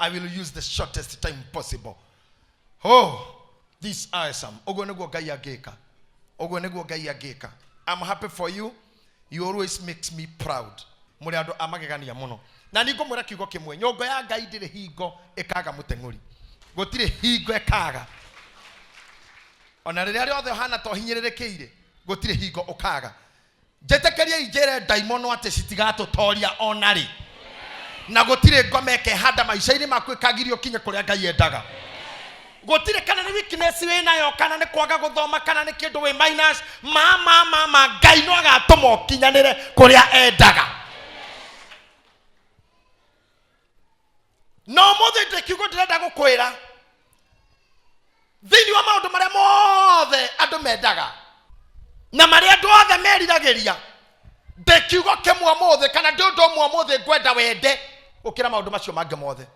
I will use the shortest time possible. Oh, these are some. I'm happy for you. You always makes me proud. Muriado amagegania muno. Na niko mura kiugo kimwe. Nyongo ya Ngai ndire hingo ekaga mutenguri. Gutire hingo ekaga. Ona riria riothe hana to hinyirerekeire. Gutire hingo okaga. Jetekeria ijere daimono ate citigatũtoria onari. Na gutire ngome handa maisha-ini maku ikagirio kinye kuria Ngai endaga. Gutire kana ni weakness we nayo kana ni kwaga guthoma kana ni kindu we minus mama Ngai no agatũma kinyanire kuria endaga. No mothe Kiugo ndirenda gukwira. Thini wa maundu maria mothe andu mendaga. Na maria andu othe meriragiria. Kiugo kimwe mothe kana ndondo mwe mothe ngwenda wende ukira maundu macio mange mothe.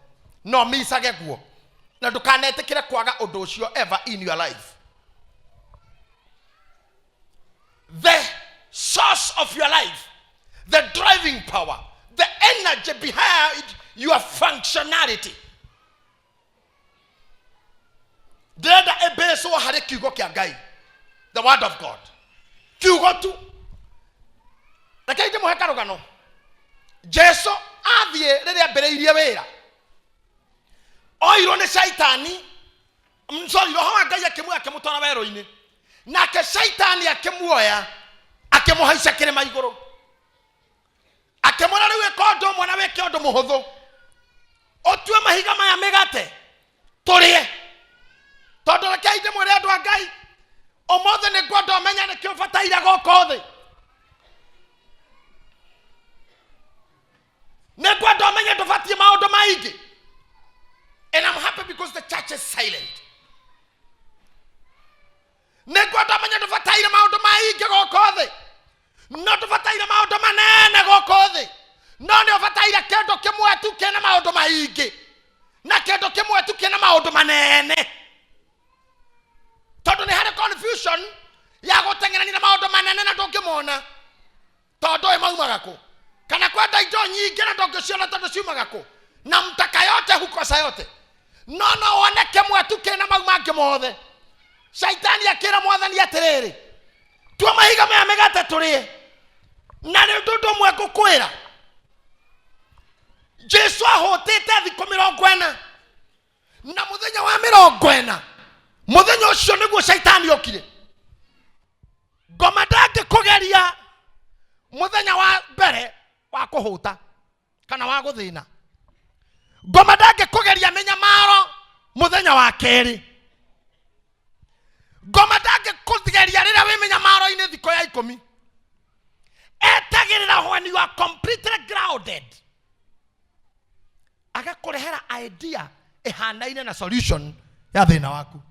No misage guo. Na ndukanetikire kwaga undu ucio ever in your life. The source of your life, the driving power, the energy behind your functionality. Dada ebeso hare kiugo kia Ngai. The word of God. Kiugo tu. Nakaite muheka rugano. Jesu athie riria mbereirie wira. Oiro ne shaitani. Mzori roho wa Ngai akimwe akimutona wero-ini. Nake shaitani akimuoya akimuhaica kirima iguru. Akimura riu ekondo mwana weke undu muhuthu. Otue mahiga maya migate. Turie. Tondu rekaide mwire andu a Ngai. Omothe ni ngwenda menya ni kiubataire goko thi. Ni ngwenda menya ndubatie maundu maingi. And I'm happy because the church is silent. Ne ngwenda menya ndubataire maundu maingi goko thi. No ndubataire maundu manene goko thi. No ni ubataire kindu kimwe tu kina maundu maingi. Na kindu kimwe tu kina maundu manene. Tondu ni hari confusion ya gutengerania na maundu manene na ndungimona. Tondu imaumaga ku. Kana kwenda indo nyingi na ndungiciona tondu ciumaga ku. Na mtaka yote hukosa yote. No one kimwe tu kina maumangi mothe. Shaitani akira mwathani atiriri. Tua mahiga maya migate turie. Na ni ndundo mwe gukwira. Jesu ahotete thiko 40. Na muthenya wa 40. Muthenya ucio niguo shaitani okire. Ngoma ndage kugeria muthenya wa mbere wa kuhuta kana wa guthina. Ngoma ndage kugeria menyamaro muthenya wa keri. Ngoma ndage kugeria rira we menyamaro ine thiko ya 10. Etagirira when you are completely grounded. Agakurehera idea ehanaine na solution ya thina waku.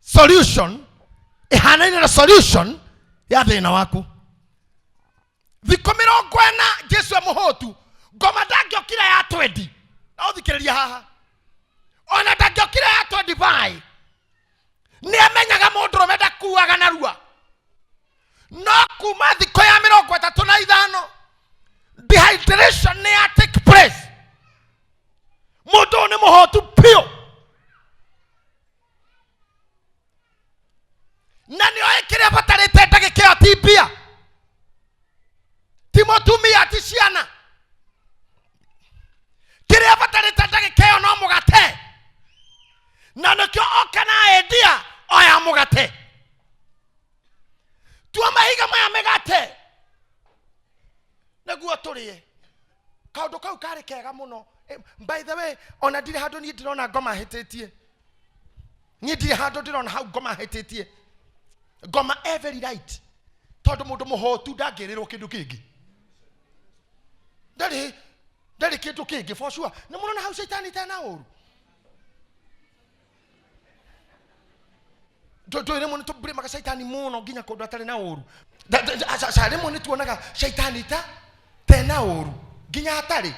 Solution ehanaine na solution ya thina waku. Thiko 40 Jesu emuhotu. Ngoma ndagiokira ya 20. Na uthikiriria haha. Ona ndagiokira ya 25. Ni amenyaga mundu romenda kuaga narua. No kuma thiko ya 35. Dehydration ne take place. Mundu ni muhotu pio. Nani oekire batarete ndagike atibia. Timotumia ticiana. Kire batarete ndagike no mugate. Nanokyo okana idea oya mugate. Tua mahiga maya megate. Naguo turie. Kaundu kau kari kega muno. By the way, ona ndire handu ni ndirona ngoma hititie. Ni ndire handu ndirona hau ngoma hititie. Ngoma every right. Tondu mundu muhotu ndagirirwo kindu kingi. Ndari kindu kingi for sure. Ni murona hau shaitani tena uru. Ndoire muno tubure maka shaitani muno nginya kundu atari na uru. Sare muno tuonaga shaitani tena uru. Nginya atari.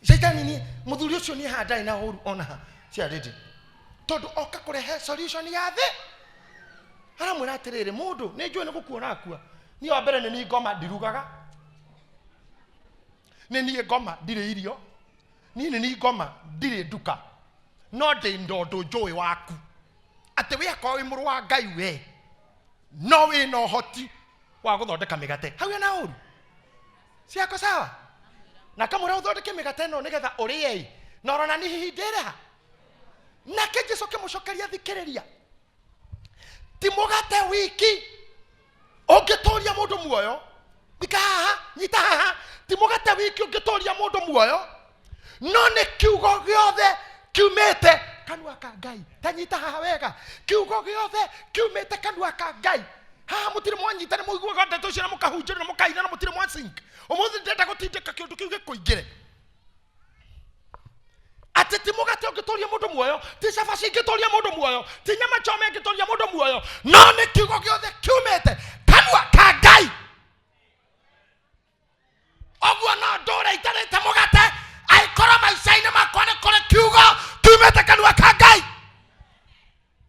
Shaitani ni muthuri ucio ni handai na uru ona ha. Cia ridi. Tondu oka kurehe solution ya thi. Ara mwira atiriri mundu ni njue ni gukuona akua. Ni wa mbere ni ngoma ndirugaga. Ni ngoma ndire irio. nini ni ngoma ndire nduka no ndi ndondo njui waku ati we akwa wi muru wa Ngai we no we no hoti wa guthondeka migate hau na uru siako sawa na kama ura uthondeke migate no nigetha urie no rona ni hindira na Jesu kimucokeria thikiriria ti mugate wiki ungitoria mundu muoyo bikaha nyitaha ti mugate wiki ungitoria mundu muoyo no ni kiugo giothe kiumete kanua ka Ngai tanyita haha wega kiugo giothe kiumete kanua ka Ngai ha mutire mwanyita ni muiguaga ndeto cia mukahunjira na mukaina na mutire mwansink umuthi ndenda gutindika kindu kiuge kuingire ati ti mugate ungitoria mundu muoyo ti cabaci ingitoria mundu muoyo ti nyama chome ingitoria mundu muoyo no ni kiugo giothe kiumete kanua ka Ngai ogwo no ndore itarite mugate aikora maicaine makwa ni kore kiugo kiumete kanua ka Ngai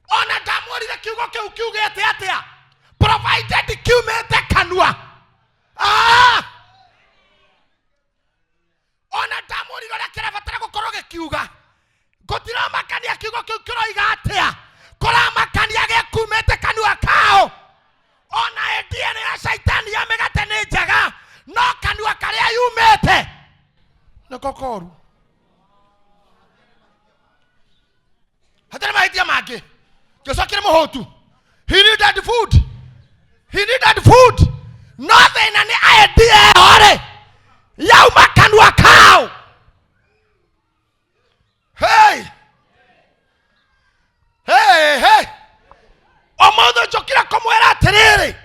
ona ndamwirire kiugo kiu kiugete atia provided kiumete kanua ona ndamwirire ria kirabatara gukorwo gikiuga gutiramakania kiugo kiu kiroiga atia kuramakania gikumete kanua kao ona ediene ya shaitani ya migate ni njega no kanua karia yumete na kokoru hatari mahaitia mage Jesu akire muhotu he needed food nothing ani idea hore yauma kanua kao hey omodo jokira komwera atiriri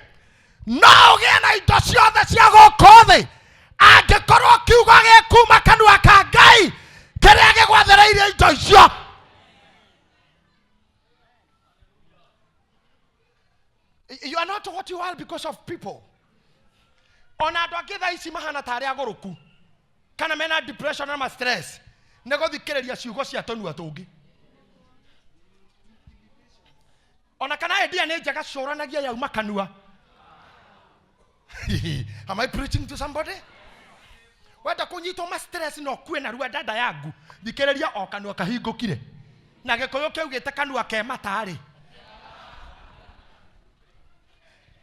no gena indo ciothe cia gukothi angikorwo kiugo gikuma kanua ka Ngai kiria gigwathereirie indo icio you are not what you are because of people ona andu angi thaa ici mahana tari aguruku kana mena depression na stress nego thikiriria ciugo cia tonua tungi ona kana idea ni njega coranagia yauma kanua am I preaching to somebody wenda kunyitwo ma stress no kue na ruwa dada yangu thikiriria o kanua kahingukire na gikuyu kiugite kanua ke matari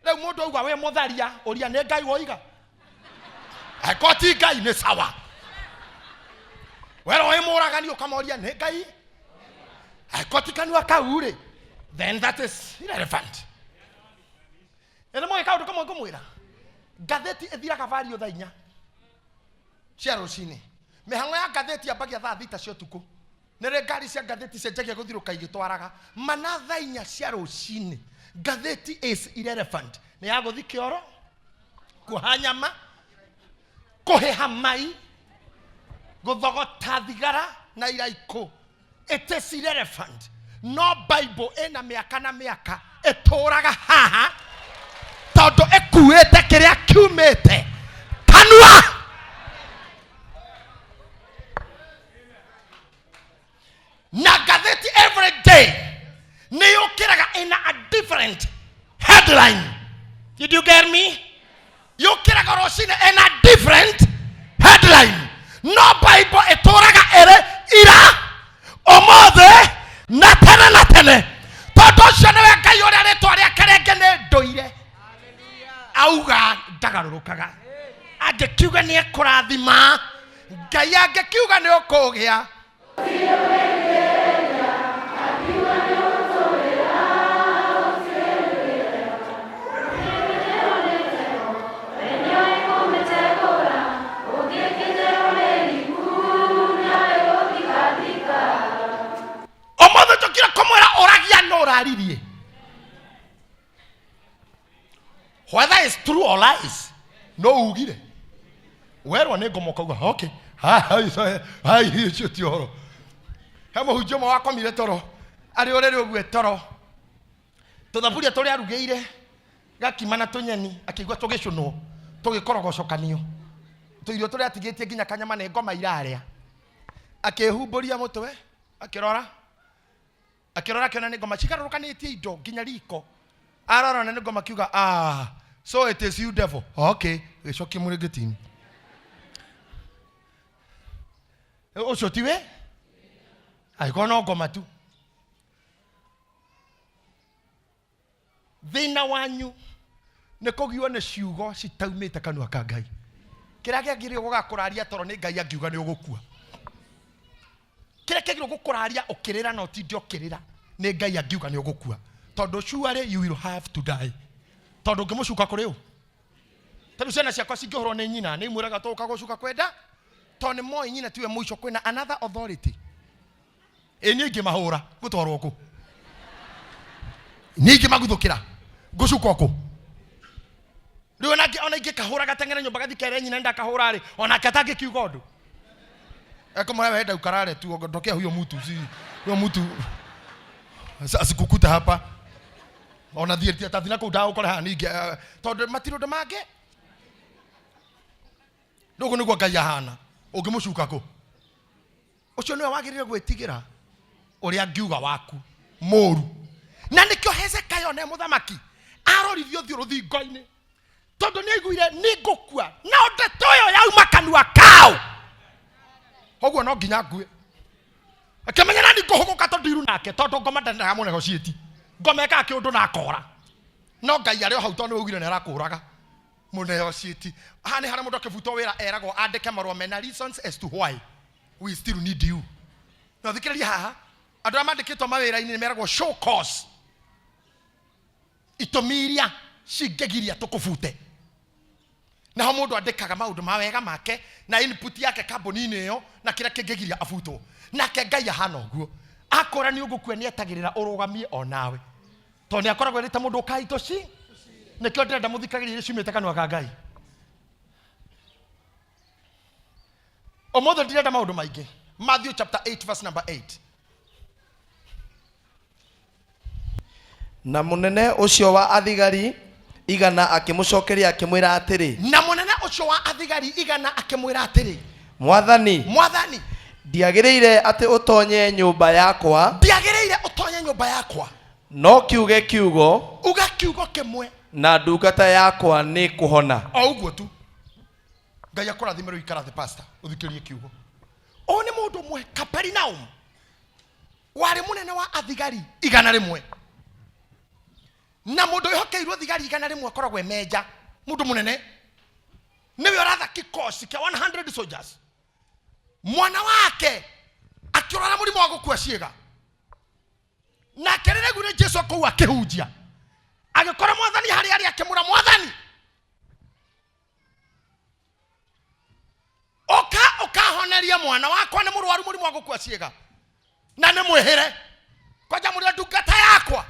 leo mundu auga we mutharia uria ne Ngai woiga akoti Ngai ni sawa wero we muragani ukamoria ne Ngai akoti kanua kaure then that is irrelevant ene mo ikaudu kama ngumwira gatheti ethiraga vario thaa 4 cia rucini mihango ya gatheti ambagia thaa 6 cia tuku nere ngari cia gatheti cenjagia guthiruka igitwaraga mana thaa 4 cia rucini gatheti is irrelevant ni ya guthi kioro kuhanyama kuheha mai guthogota thigara na iraiko it is irrelevant no Bible ena miaka na miaka eturaga haha todo ekuete kiria kiumete kanua na gatheti every day ni ukiraga in a different headline. Did you get me? You kiraga rosine in a different headline. No Bible etoraga ere ira omothe na tene todo shane Ngai ora retwa ria kerenge ne ndoire auga ndagarurukaga angikiuga ni ekurathima Ngai angikiuga ni ukugia whether it's true or lies no ugire wero ne gomokoga okay hai chutioro hamo hujoma wako mire toro ari orere ogwe toro tuthaburia turi arugeire gakimana tunyeni akigwa tugicuno tugikorogocokanio tuirio turi atigitie ginya kanyama ne ngoma iraria akehumburia mutwe akirora kiona ne ngoma chikarurukanĩtie indo ginya riko arora ne ngoma kiuga so it is you devil okay gicoki muri gitini ucio tiwe aikono ngoma tu thina wanyu ne kugio ne ciugo citaumite kanua ka Ngai kira kiagire gugakuraria toro ni Ngai angiuga ni ugukua kira kiagire gukuraria ukirira no ti ndio kirira ni Ngai angiuga ni ugukua tondu surely you will have to die tondu ngimucuka kuri u tondu ciana ciakwa cingihorwo ni nyina ni mwiraga tuka gucuka kwenda tondu moi nyina tiwe muico kwina another authority ni ngimahura gutwarwo ku ni ngimaguthukira gucuka ku riu ona ingikahura gatengere nyumba gathikere nyina ndakahura ri ona katangi kiugo ndu ekomora wenda ukarare tu ondokea huyo mtu asikukuta hapa ona thirti atathina ku dawo kora haninge tondu matiro ndamage ndugu niguo Ngai ahana ungimucuka ku ucio niwe wagirire gwitigira uria ngiuga waku moru na nikio Hezekia ne muthamaki arorithio thio ruthingo-ini tondu ni aiguire ni ngukua na ndeto yo yauma kanua kao oguo no nginya ngue akimenya na ndikuhuguka tondu iru nake tondu ngoma ndandaga munego cieti ngomeka kiundu na akora no Ngai ari o hau tondu ugire ne arakuraga munego cieti hani hara mundu akibuto wira eragwo andike marwa mena reasons as to why we still need you no thikiriria haha andu amandikitwo mawira-ini ni meragwo show cause itomiria cingegiria tukubute na mundu andikaga maundu mawega make na input yake kambuni-ini iyo na kira kingegiria abutwo nake Ngai ahana uguo akora ni ugukue ni etagirira urugamie onawe to ni akoragwo rita mundu kaito ci nikio ndenda muthikagirire ciumite kanwa ka Ngai omothe ndirenda maundu maingi Matthew chapter 8 verse number 8 na munene ucio wa athigari igana akimucokeria akimwira atiri na munene ucio wa athigari igana akimwira atiri mwathani ndiagiriire ati utonye nyumba yakwa no kiuge kiugo uga kiugo kimwe na ndungata yakwa ni kuhona o uguo tu Ngai akurathimire ikara the pastor uthikirie kiugo o ni mundu mwe Kapernaum wari munene wa athigari igana rimwe na mundu ihokeirwo thigari igana rimwe akoragwo emeja mundu munene niwe aratha kikosi kia 100 soldiers mwana wake akirora murimo wa gukua ciega na kerere gure Jesu akua akihunjia agikora mwathani hari akimura mwathani oka honeria mwana wakwa ni murwaru murimo wa gukua ciega na ni mwihere kwaja muri ndungata yakwa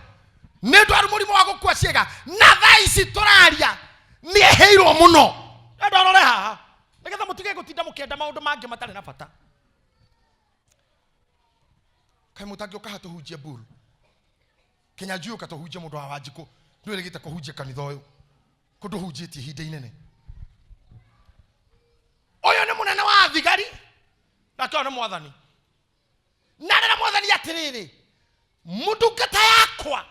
ni ndwaru murimo wa gukua ciega na thaici turaria ni eheirwo muno ndorore haha nigetha mutige gutinda mukenda maundu mangi matari na bata kai mutangi ukahatu hujia buru Kenya juu katohujia mundu wa Wanjiku ndu rigite kuhujia kanitha uyu kundu hujitie hinde inene oyo ni munene wa athigari na kiona mwathani na mwathani atiriri mundungata yakwa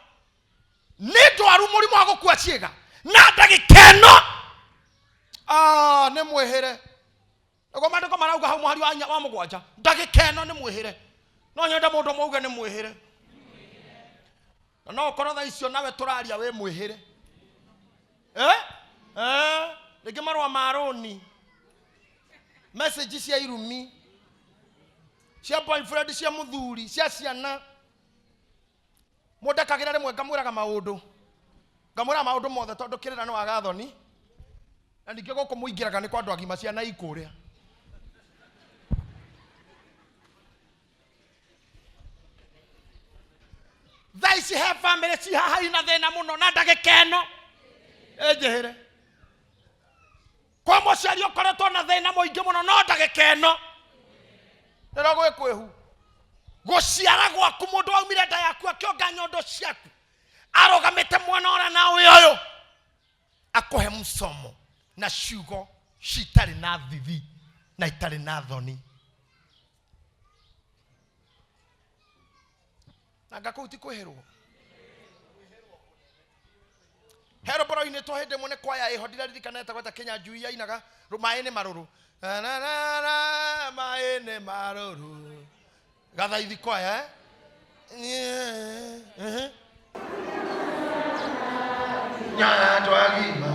ni ndwaru murimo wa gukua ciega na ndagikeno ni mwehere ngo mandiko marauga hau muhari wa mugwanja ndagikeno ni mwehere no nyenda mundu mauga ni mwehere no korotha icio nawe turaria we mwehere rege marwa maroni message cia irumi cia boyfriend cia muthuri cia ciana mudakagira rimwe ngamwiraga maundu mothe tondu kirira ni wagathoni na ningĩ gũkũ mũingĩraga nĩ kwa andũ agima ciana ikũrĩa thaa ici he family ci haha ina thĩna mũno na ndagĩkeno ĩnjĩhĩre kwa mũciari ũkoretwo na thĩna mũingĩ mũno no ndagĩkeno nĩro gwĩkwĩhu gũciara gwaku mũndũ waumire nda yaku akĩonga nyondo ciaku arogamĩte mwana ũrĩa nawe ũyũ akũhe msomo na ciugo citari na thithi na itari na thoni na ngakũti kwĩherwo hero bro ngoro-inĩ tũhĩndĩ mũne kwaya ĩho ndiraririkana gweta Kenya njui yainaga maĩ nĩ marũrũ maĩ nĩ marũrũ gathaithi kwaya nyaya twagima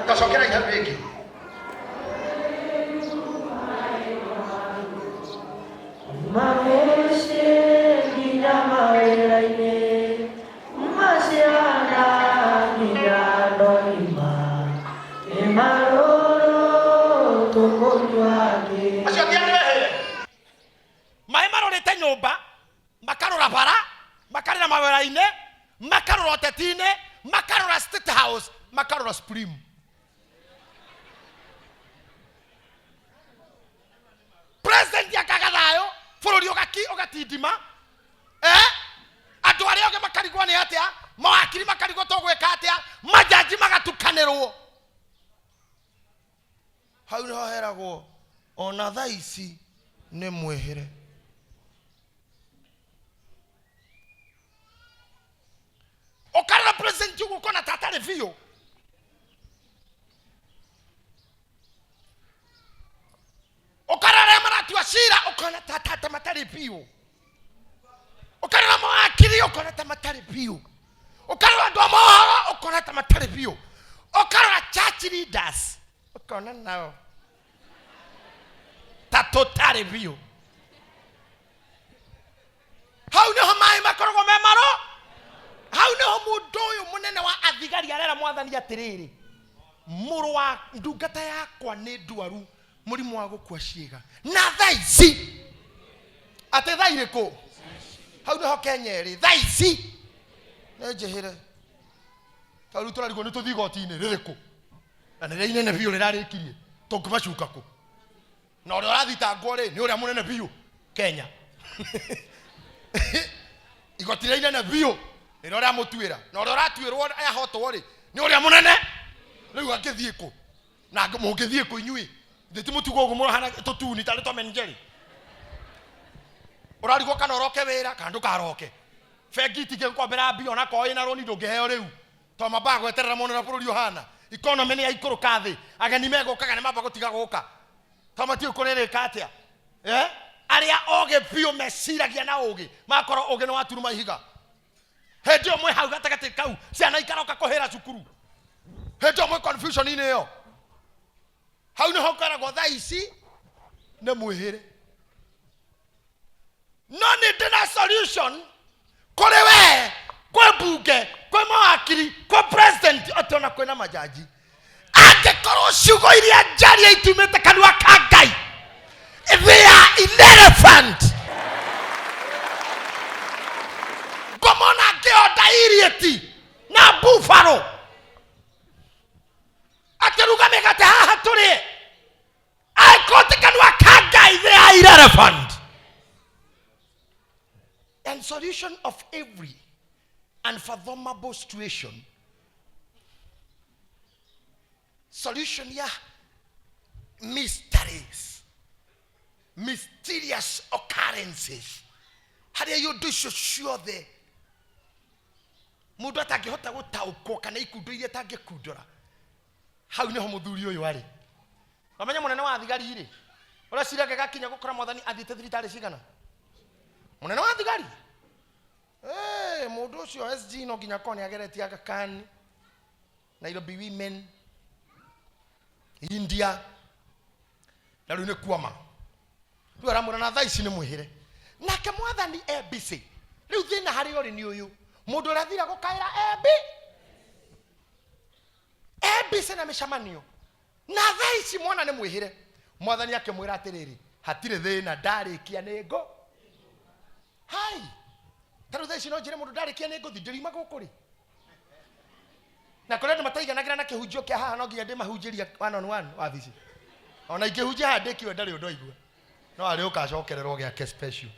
tacokera iha rĩngĩ maĩ marorete nyũmba makarora bara makarora mawĩra-inĩ makarora ũteti-inĩ makarora State House makarora Supreme. President yakaga thayo bũrũri ũgatindima andũ arĩa othe makarigwo nĩ atĩa mawakiri makarigwo tũgwĩka atĩa majaji magatukanĩrwo hau nĩho heragwo ona thaa ici nĩ mwĩhĩre. Ukarora president Kiugo kona tatare biyo ukarora maratu ashira ukona tatata matare biyo ukarora mawakiri ukona tamatare biyo ukarora ndomo ukona tamatare biyo ukarora church leaders ukona nao tatotare biyo hau niho mai makoragwo me maro hau niho mũndũ ũyũ mũnene wa athigari arera mwathani atĩrĩrĩ mũrũ wa ndungata yakwa nĩ ndwaru mũrimũ wa gũkua ciĩga na thaa ici atĩ thaa irĩkũ hau niho Kenya ĩrĩ thaa ici nĩ njĩhĩre hau tũrarigwo nĩ tũthiĩ igoti-inĩ rĩrĩkũ na nĩ rĩa inene biũ rĩrarĩkirie tũngĩmacuka kũ na ũrĩa ũrathitangwo rĩ nĩ ũrĩa mũnene biũ Kenya igoti rĩa inene biũ ĩno rĩa mũtuĩra na ũrĩa ũratuĩrwo ahotwo rĩ nĩ ũrĩa mũnene rĩu angĩthiĩ kũ na mũngĩthiĩ kũ inyuĩ ndĩti mũtugo ũguo mũrahana tũtuni tarĩ Tom and Jerry ũrarigwo kana ũroke wĩra kana ndũkaroke bengi itingĩkwambĩra mbia ona korwo ĩna rũni ndũngĩheo rĩu to mambaga gweterera mũno na bũrũri ũhana economy nĩ yaikũrũka thĩ ageni megũkaga nĩ mamba gũtiga gũka to matiũĩ kũrĩrĩka atĩa arĩa ogĩ biũ meciragia na ũgĩ makorwo ũgĩ nĩ waturuma ihiga hĩndĩ ĩyo mwĩ hau gatagatĩ kau ciana ikaroka kũhĩra cukuru hĩndĩ ĩyo mwĩ confusion-inĩ ĩyo hau nĩho ũkoragwo thaa ici nĩ mwĩhĩre no nĩ ndĩ na solution kũrĩ we kwĩ mbunge kwĩ mawakiri kwĩ president atĩ ona kwĩna majaji angĩkorwo ciugo iria njaria itumĩte kanua ka Ngai they are irrelevant. Gomona geoda irieti na buffalo ateruga megate haha turi aikote kanwa ka Ngai they are irrelevant. And solution of every unfathomable situation, solution ya mysteries, mysterious occurrences. How do you do sure there? Mundu atangĩhota gũtaũkwo kana ikundo iria atangĩkundũra hau nĩho mũthuri ũyũ arĩ. Wamenya mũnene wa thigari rĩ ũrĩa ciraga gakinya gũkora mwathani athiĩte thibitarĩ cigana mũnene wa thigari mũndũ ũcio SG no nginya korwo nĩageretie Aga Khan, Nairobi Women, India na rĩu nĩ kuoma rĩu aramwĩra na thaa ici nĩ mwĩhĩre nake mwathani busy rĩu thĩna harĩ ũrĩ nĩ ũyũ mũndũ ũrathira gũkaĩra busy na mĩcemanio na thaa ici mwana nĩ mwĩhĩre mwathani akĩmwĩra atĩrĩrĩ hatirĩ thĩna ndarĩkia nĩ ngũ hai tarũ thaa ici no njĩre mũndũ ndarĩkia nĩ ngũthi ndĩrima gũkũ rĩ na kũrĩa andũ mataiganagĩra na kĩhunjio kĩa haha no nginya ndĩmahunjĩria 1-on-1 wabici ona ingĩhunjia haha ndĩkiwe ndarĩ ũndũ aigua no arĩ ũkacokererwo gĩake special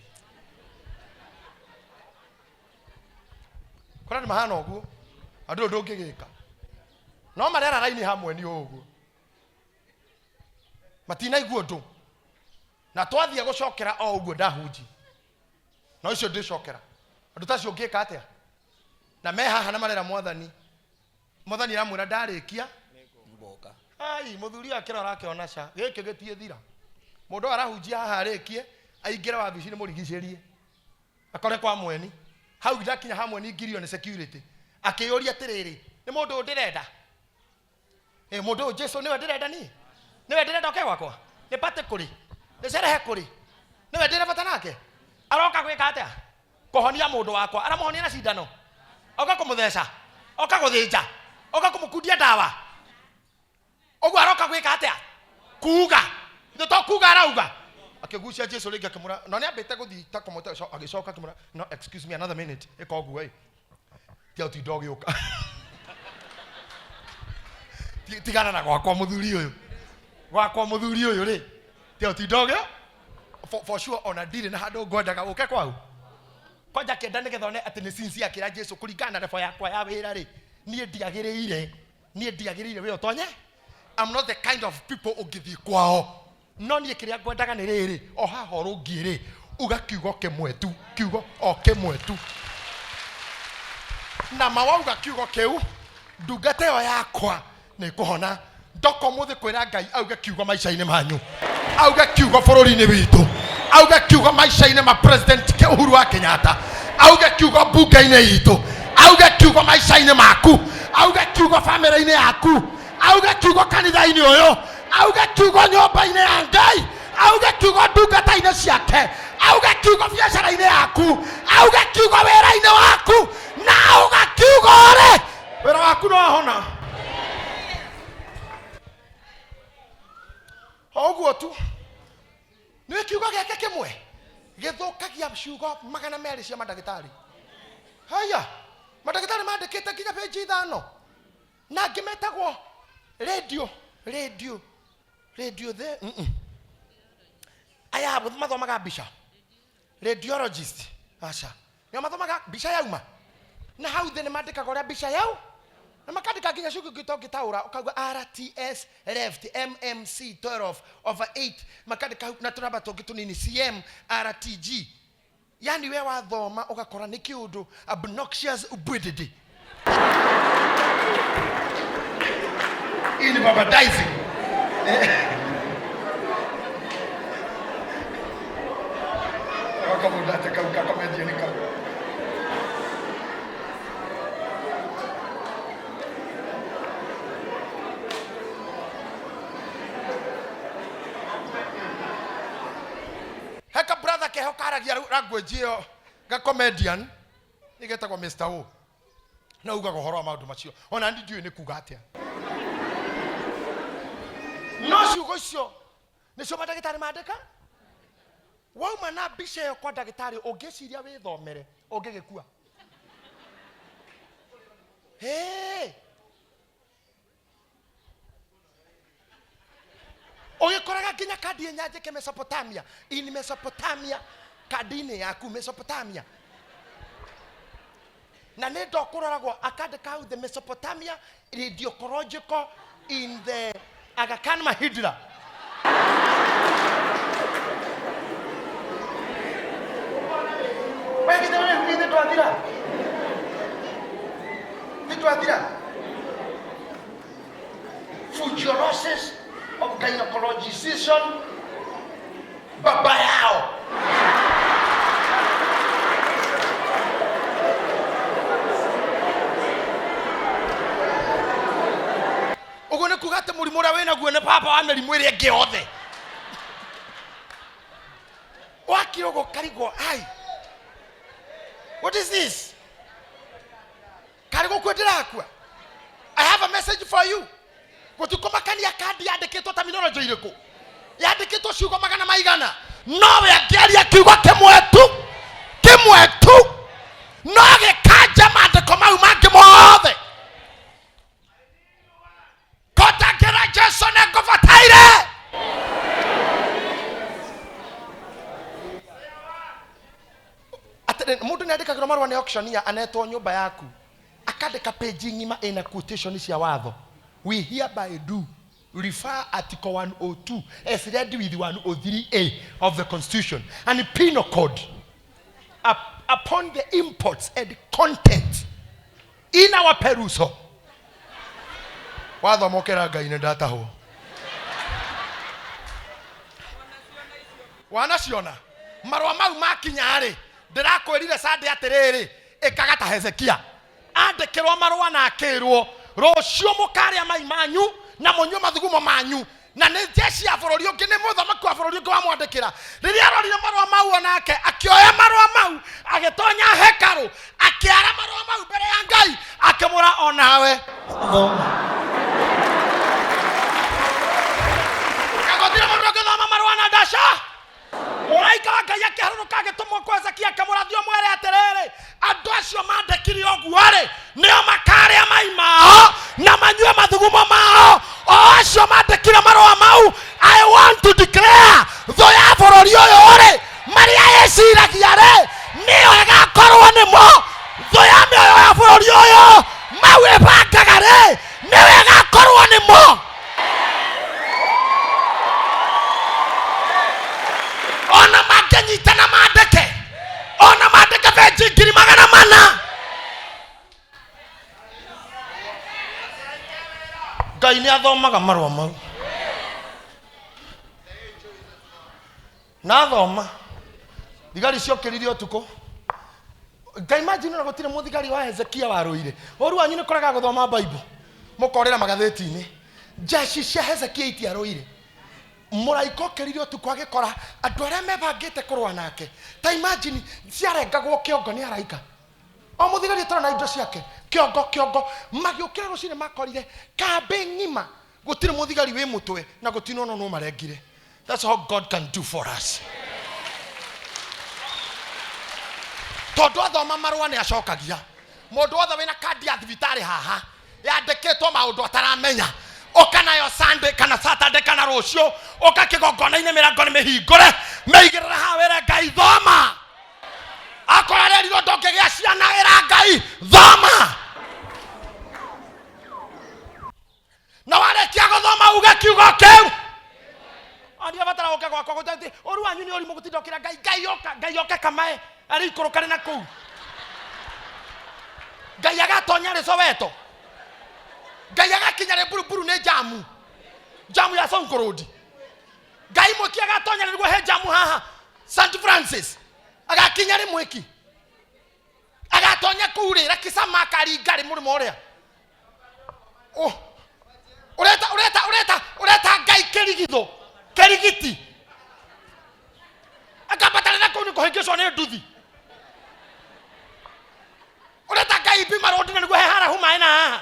kũrĩa andũ mahana ũguo andũ ndũngĩgĩka no marera raini hamwe nĩ ũguo matinaigua ũndũ na twathiĩ gũcokera o ũguo ndahunji no icio ndĩcokera andũ tacio ũngĩka atĩa na meha hana marera mwathani ramwira ndarikia Mboka. ai muthuri akirora akiona cha giki gitie thira mundu arahunjia haha arikie aingire wabici ni murigicerie akore kwa mweni hau ndakinya hamwe ni ngirio ni security akiyuria atiriri ni mundu ndirenda mundu Jesu niwe ndirenda niwe ndirenda oke gwakwa ni pate kuri ni cerehe kuri niwe ndirenda bata nake aroka gwika atia kuhonia mundu wakwa aramuhonia na cindano oka kumutheca oka guthinja oka kumukundia ndawa ogwo aroka gwika atia kuuga ndo to kuuga arauga akigucia Jesu ringi akimura no ni ambite guthita komote agicoka akimura no excuse me another minute iko ogwo tia ti dog yoka tigana na gwakwa muthuri uyu ri tia ti dog for sure ona ndire na handu ngwendaga uke kwau kwanja kenda nigethone ati ni sinsi akira Jesu kuringana na repo yakwa ya wira ri nie ndiagirire we otonye I'm not the kind of people ugithi kwao no nie kiria ngwendaga ni riri o haho rungiiri uga kiugo kimwe tu kiugo o kimwe tu na mawauga kiugo kiu ndungate yo yakwa Niikuhona ndoko muthi kwira Ngai auga kiugo maisha-ini manyu auga kiugo bururi-ini witu auga kiugo maisha-ini ma president Uhuru wa Kenyatta auga kiugo bunge-ini yitu auga kiugo maisha-ini maku auga kiugo family-ini yaku auga kiugo kanitha-ini uyu auga kiugo nyumba-ini ya Ngai auga kiugo ndungata-ini ciake auga kiugo biacara-ini yaku auga kiugo wira-ini waku na auga kiugo ri wira waku no wahona ogwo tu ni kiugo geke kimwe githukagia ciugo magana meri cia madagitari haya madagitari mandikite nginya page 5 na ngimetagwo radio the aya mathomaga mbica radiologist acha ni mathomaga mbica yauma na hau thĩ nĩ mandĩkaga ũrĩa mbica yau na makandĩka nginya ciugo gĩtaũra ũkauga RTS left MMC 12/8 makandĩka na tũnamba tũngĩ tũnini CM RTG yani we wathoma ũgakora nĩ kĩũndũ obnoxious ubwididi ini babadizing wakamudate kauka komedia nika heka brother keho karagia language yo ga comedian nigetagwo Mr. O na uga gohoro maundu macio ona ndi ndiwe ni kuga atia no ciugo icio nicio madagitari mandika wauma na mbica ĩyo kwa ndagĩtarĩ ũngĩciria wĩthomere ũngĩgĩkua ũgĩkoraga nginya kandi nyanjĩke Mesopotamia in Mesopotamia kandi-inĩ yaku Mesopotamia na nĩ ndokũroragwo akandĩka hau the Mesopotamia radiological in the Aga Khan Mahindra Fugiosis of gynecologization baba yao ugo ne kugate murimu ra wena guo ne papa wa merimu ĩrĩa ĩngĩ yothe wakirogo karigo ai what is this karigo kwendera akua I have a message for you gutukomakania kandi yandikitwo terminology iriku yandikitwo ciugo magana maigana no we angeria kiugo kimwe tu no gikanja mandiko mau mangi mothe kotakira Jesu ne ngũbataire atene mundu nĩandĩkagĩrwo marũa nĩ auctioneer anetwo nyũmba yaku akandĩka page ng'ima ina quotation cia watho we hereby do refer article 102 as read with 103A of the Constitution and the Penal Code upon the imports and content in our peruso. Watho mokera Ngai nĩ ndatahwo. Wanaciona marwa mau makinya-rĩ ndĩrakwĩrire Sunday atĩrĩrĩ ĩkagata Hezekia andĩkĩrwo marũa na akĩrwo rũciũ mũkarĩa mai manyu na mũnyue mathugumo manyu na nĩ jeshi ya bũrũri ũngĩ nĩ mũthamaki wa bũrũri ũngĩ wamwandĩkĩra. Rĩrĩa arorire marũa mau onake akĩoya marũa mau agĩtonya hekarũ akĩara marũa mau mbere ya Ngai akĩmwĩra onawe agotire mũndũ ũngĩthoma marũa na ndaca. Mũraika wa Ngai akĩharũrũka agĩtũmwo kwa Hezekia akĩmũrathia mwĩre atĩrĩrĩ andũ acio mandĩkire ũguo-rĩ nĩo makarĩa mai mao na manyue mathugumo mao. O acio mandĩkire marũa mau I want to declare thũ ya bũrũri ũyũ-rĩ marĩa yeciragia-rĩ nĩyo ĩgakorwo nĩmo. Thũ ya mĩoyo ya bũrũri ũyũ mau ĩbangaga-rĩ nĩyo ĩgakorwo nĩmo. Ona mangĩnyitana mandĩke, ona mandĩke benji 400,000. Ngai nĩ athomaga marũa mau. Na thoma thigari ciokĩrire ũtukũ. Ngai imagine gũtirĩ mũthigari wa Hezekia warũire. Ũru wanyu nĩ koraga gũthoma Bible mũkorera magathĩti-inĩ. Jeshi cia Hezekia itiarũire. Mũraika okĩrire ũtukũ agĩkora andũ arĩa mebangĩte kũrũa nake. Ta imagine ciarengagwo kĩongo nĩ araika. O mũthigari tara na indo ciake kĩongo magĩũkĩra rũcinĩ makorire kambĩ ng'ima gũtirĩ mũthigari wĩ mũtwe na gũtirĩ no marengire. That's how God can do for us. Tondũ athoma marũa nĩ acokagia. Mũndũ wothe wĩna kandi ya thibitarĩ haha yandĩkĩtwo maũndũ ataramenya oka nayo Sunday kana Saturday kana rũciũ oka kĩgongona-inĩ mĩrango nĩ mĩhingũre meigĩrĩra haha wĩre Ngai thoma. Akora rĩrĩ ndũngĩgĩa ciana wĩra Ngai thoma. Na warĩkia gũthoma uge kiugo kĩu. Ani abatara oka gwakwa gũtete ũru wanyu nĩ ũrimũ gũtindokĩra Ngai oka kamae arĩ ikũrũkane na kũu. Ngai agatonya rĩ Soweto. Ngai agakinya rĩ Buruburu nĩ jamu ya Sonko Road. Ngai mũki agatonya nĩguo he jamu haha St Francis. Agakinya rĩ Mwiki. Agatonya kurĩra Kisama karingari mũrĩmo ũrĩa. Ureta Ngai kĩrigiti. Akabatana na kũu nĩ kũhĩngĩcwo nĩ nduthi. Ureta Ngai Bima Road nĩguo he harahu maĩ na haha.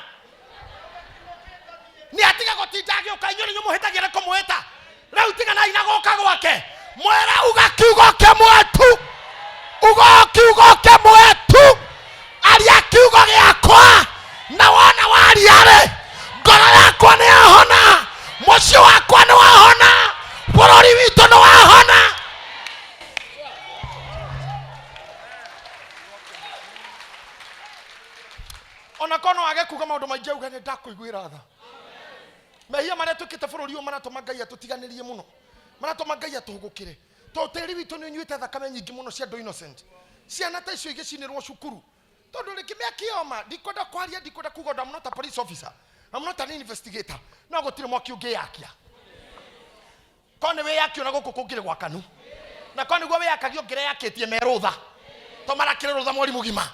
Ni atiga gũtinda agĩũka inyuĩ nĩ mũhĩtagĩra kũmwĩta. Rĩu tigana ina gũka gwake. Mwĩra uga kiugo kĩmwe tu. Uga kiugo kĩmwe tu. Aria kiugo gĩakwa. Na wona waria-rĩ ngoro yakwa nĩ yahona. Mũciĩ wakwa nĩ wahona. Bũrũri witũ nĩ wahona. Ona kono wage kuga maũndũ maingĩ uga nĩ ndakũiguĩra tha. Mehia marĩa tũkĩte bũrũri ũyũ maratũma Ngai atũtiganĩrie mũno. Maratũma Ngai atũhũgũkĩre. Tĩri witũ nĩ ũnyuĩte thakame nyingĩ mũno cia andũ innocent. Ciana ta icio igĩcinĩrwo cukuru. Tondũ rĩkĩmĩa kĩoma ndikwenda kwaria ndikwenda kuga I'm not a police officer. I'm not an investigator. No gũtirĩ mwaki ũngĩyakia. Ko nĩ wĩyakio na gũkũ kũngĩrĩ gwakanu. Na ko nĩguo wĩyakagio ngĩreyakĩtie merũtha. To marakĩrĩ rũtha mweri mũgima.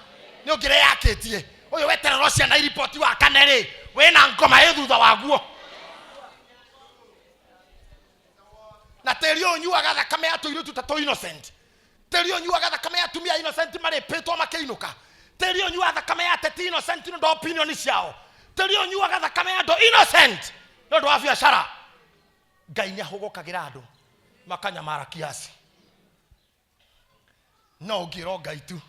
Nĩ ũngĩreyakĩtie. Ũyũ weterero ciana iripoti wa kane-rĩ wĩna ngoma ĩ thutha waguo. Na tĩri ũyũ nyuaga thakame ya tũirĩtu ta tũ innocent. Tĩri ũyũ nyuaga thakame ya atumia innocent marĩpĩtwo makĩinũka. Tĩri ũyũ nyuaga thakame ya ateti innocent nĩ ũndũ opinion ciao. Tĩri ũyũ nyuaga thakame ya andũ innocent nĩ ũndũ wa biacara. Ngai nĩ ahũgũkagĩra andũ makanyamara kiasi. No ũngĩra Ngai tu.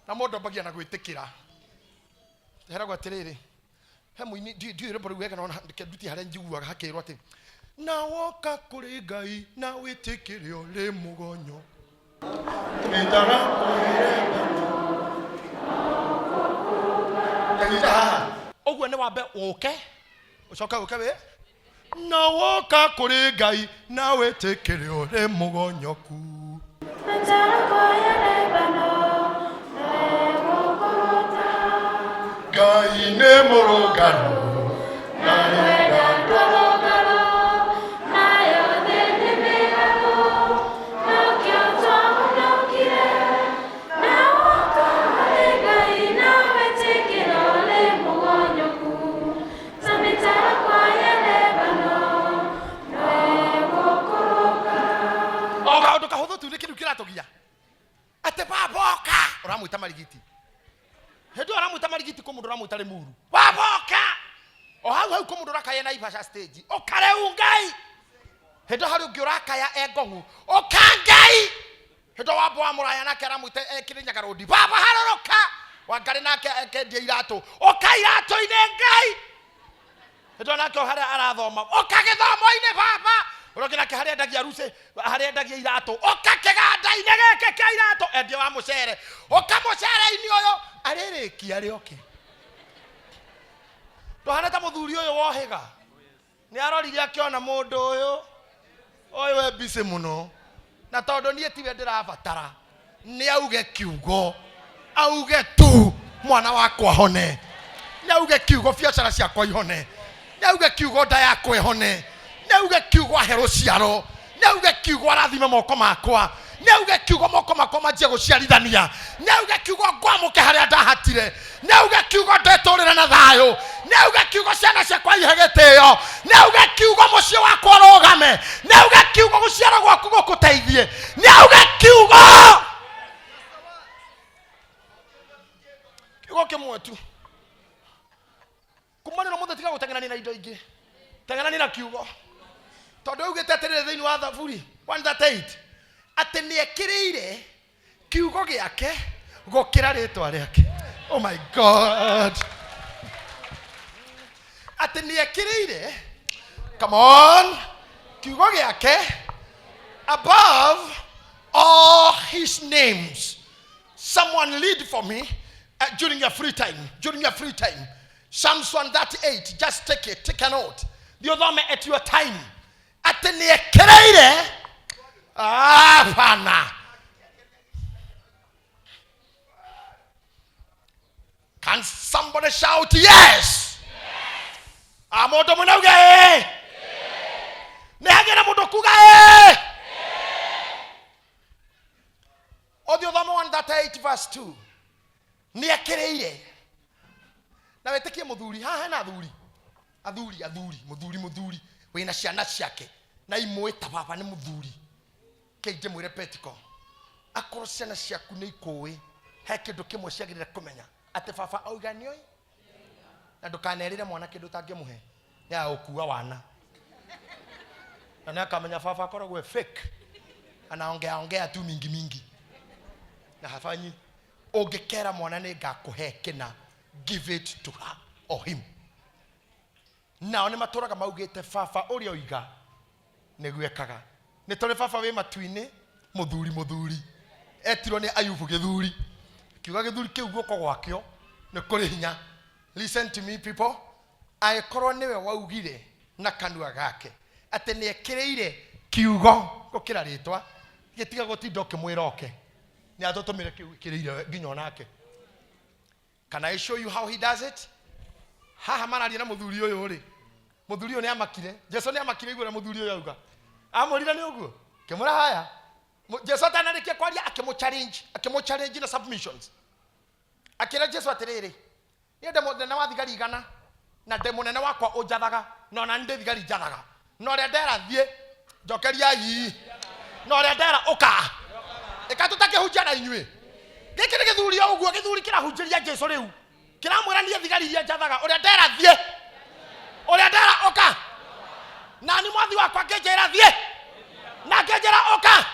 Na mũndũ ambagia na gwĩtĩkĩra. Heragwo atĩrĩrĩ. He mũini ndiũĩ rĩmbo rĩu wega no nduti harĩa njiguaga hakĩrwo atĩ na woka kũrĩ Ngai na wĩtĩkĩre ũrĩ mũgonyo. Twĩtaga ũguo nĩ wambe ũke ũcoka ũke wĩ na woka kũrĩ Ngai na wĩtĩkĩre ũrĩ mũgonyoku. Ngai nĩ mũrũngano. Ate baboka uramuita marigiti hedo uramuita marigiti ko mundu uramuita le muru baboka o hau ko mundu rakaya na ibasha stage o kare ungai hedo haru giuraka ya egongu o kangai hedo wabo amuraya na kera muite ekirinya garodi baba haroroka wangari na ke die irato o kairato ine ngai hedo na ko hara arathoma o kagithomo ine baba urokina ke haria ndagia ruse haria ndagia irato okakeganda inegeke ke irato endio wa mucere okamucere ini oyo arereki arioke tohana ta muthuri oyo wohega ni arorire akiona mundu oyo we bise muno na tondu nie tiwe ndirabatara ni auge kiugo auge tu mwana wakwa hone ni auge kiugo biacara ciakwa ihone ni auge kiugo nda yakwa ihone neuge kiugo ahero ciaro neuge kiugo arathime moko makwa neuge kiugo moko makwa manjie guciarithania neuge kiugo ngwamuke haria ndahatire neuge kiugo ndeturire na thayo neuge kiugo ciana ciakwa ihegitio neuge kiugo mucie wakwa rogame neuge kiugo guciara gwaku gukuteithie neuge kiugo kimwe tu kumani no muthe tiga gutengenania na indo ingi tengenania na kiugo tondu ugite atirire thiini wa Thaburi 1:8 ati ni ekirire kiugo giake gukira ritwa riake. Oh my God, ati ni ekirire, come on, kiugo giake above all his names. Someone lead for me during your free time. Psalms 138, just take a note. The other at your time. Atene ekereire pana. Can somebody shout yes? Amoto munauge nehagera mundu kuga Odio thamo 1:8 verse 2 ni ekereire na wetekie muthuri haha na athuri muthuri wina ciana ciake na imwita baba ni muthuri keje mwire petiko akoro ciana ciaku ni ikuwi he kindu kimwe ciagirire kumenya ati baba auganioi na ndukanerire mwana kindu tangimuhe ya ukua wana na nakamenya baba akoragwe fake anaongea tu mingi na hafanyi ungikera mwana ni ngakuhe kina give it to her or him. Nao ni maturaga maugite baba uria oiga nigwekaga ni tore baba we matuine muthuri etirwo ni Ayubu githuri kiuga githuri kiu guoko gwakio ni kuri hinya. Listen to me people, aikorwo niwe waugire na kanua gake ati ni ekireire kiugo gukira ritwa gitiga gutindo kimwiroke ni atotomire kireire nginyo nake. Can I show you how he does it? Haha mararia na muthuri uyu ri muthuri uyu ni amakire Jesu ni amakire igura muthuri uyu auga amurira ni uguo kimura haya Jesu atanarikia kwaria akimu challenge na submissions akira Jesu atiriri ni ndemo nene wa thigari igana na ndemo nene wakwa unjathaga no na ndi thigari njathaga no ria ndera thie njokeria yi no ria ndera uka ikatutake hujja na inywe giki ni githuri uguo githuri kirahunjiria Jesu riu kiramwira ni thigari iria njathaga uria ndera thie uria ndera oka nani mwathi wakwa ngejera thie na ngejera oka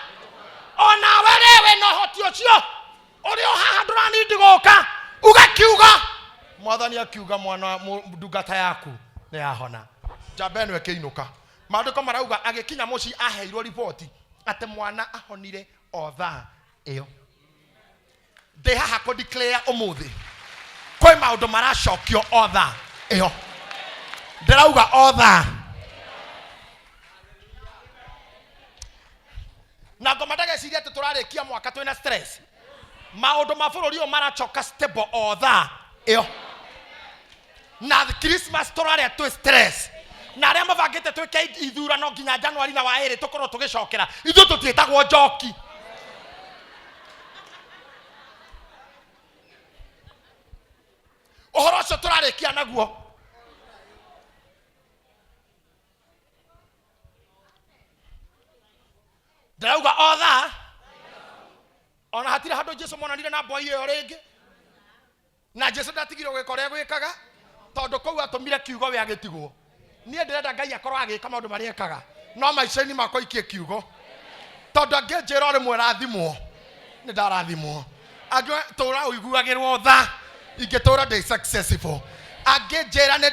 ona werewe no hoti ucio urio haha ndurani ndiguka ugakiuga mwathani akiuga mwana ndungata yaku ni yahona jambeno ekiinuka maandiko marauga agikinya muci aheirwo ripoti ate mwana ahonire otha iyo they haha ko declare umuthi koi maundu maracokio otha iyo ndirauga otha na ngoma ndageciria ati turarikia mwaka twina stress maundu ma bururi o marachoka stable otha iyo na Christmas torare to stress na aria mabangite twike ithurano nginya January na wairi tukorwo tugicokera ithu tutietagwo njoki ohoro ucio turarikia naguo ndauga otha ona hatire handu Jesu monanire na boy iyo ringi na Jesu ndatigirwo gwikore gwikaga tondu kou atumire kiugo we agitigwo nie ndirenda Ngai akorwo agika maundu maria ekaga no maicaini makwa ikie kiugo tondu anginjira rimwe rathimwo ni ndarathimwo angi tura uiguagirwo tha ingitura ndi successful anginjira ni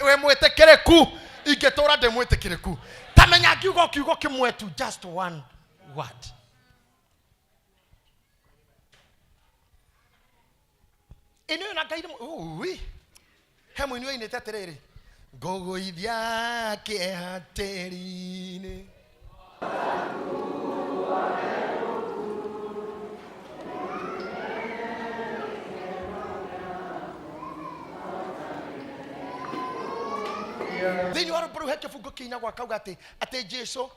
we mwitikiriku ingitura ndi mwitikiriku tamenya kiugo kimwe tu just one word ino na Ngai ui hemu ino ine teterere gogo ithia ke haterine thini waro bro heke fugo kinya gwa kauga ate Jesu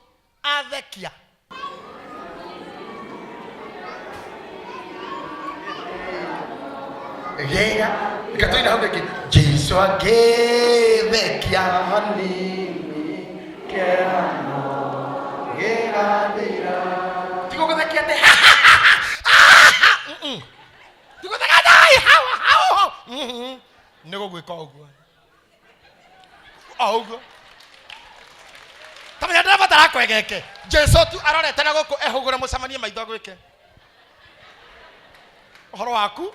athekia yeah ikatoina hauke Jesu agethekia hanini keano gegadira tiko gethekia te tiko gethekia dai how nego gwika ogwo augo tamenya ndabatara kwegeke Jesu tu arorete na guku ehugura mucamanie maitho gwike ohoro waku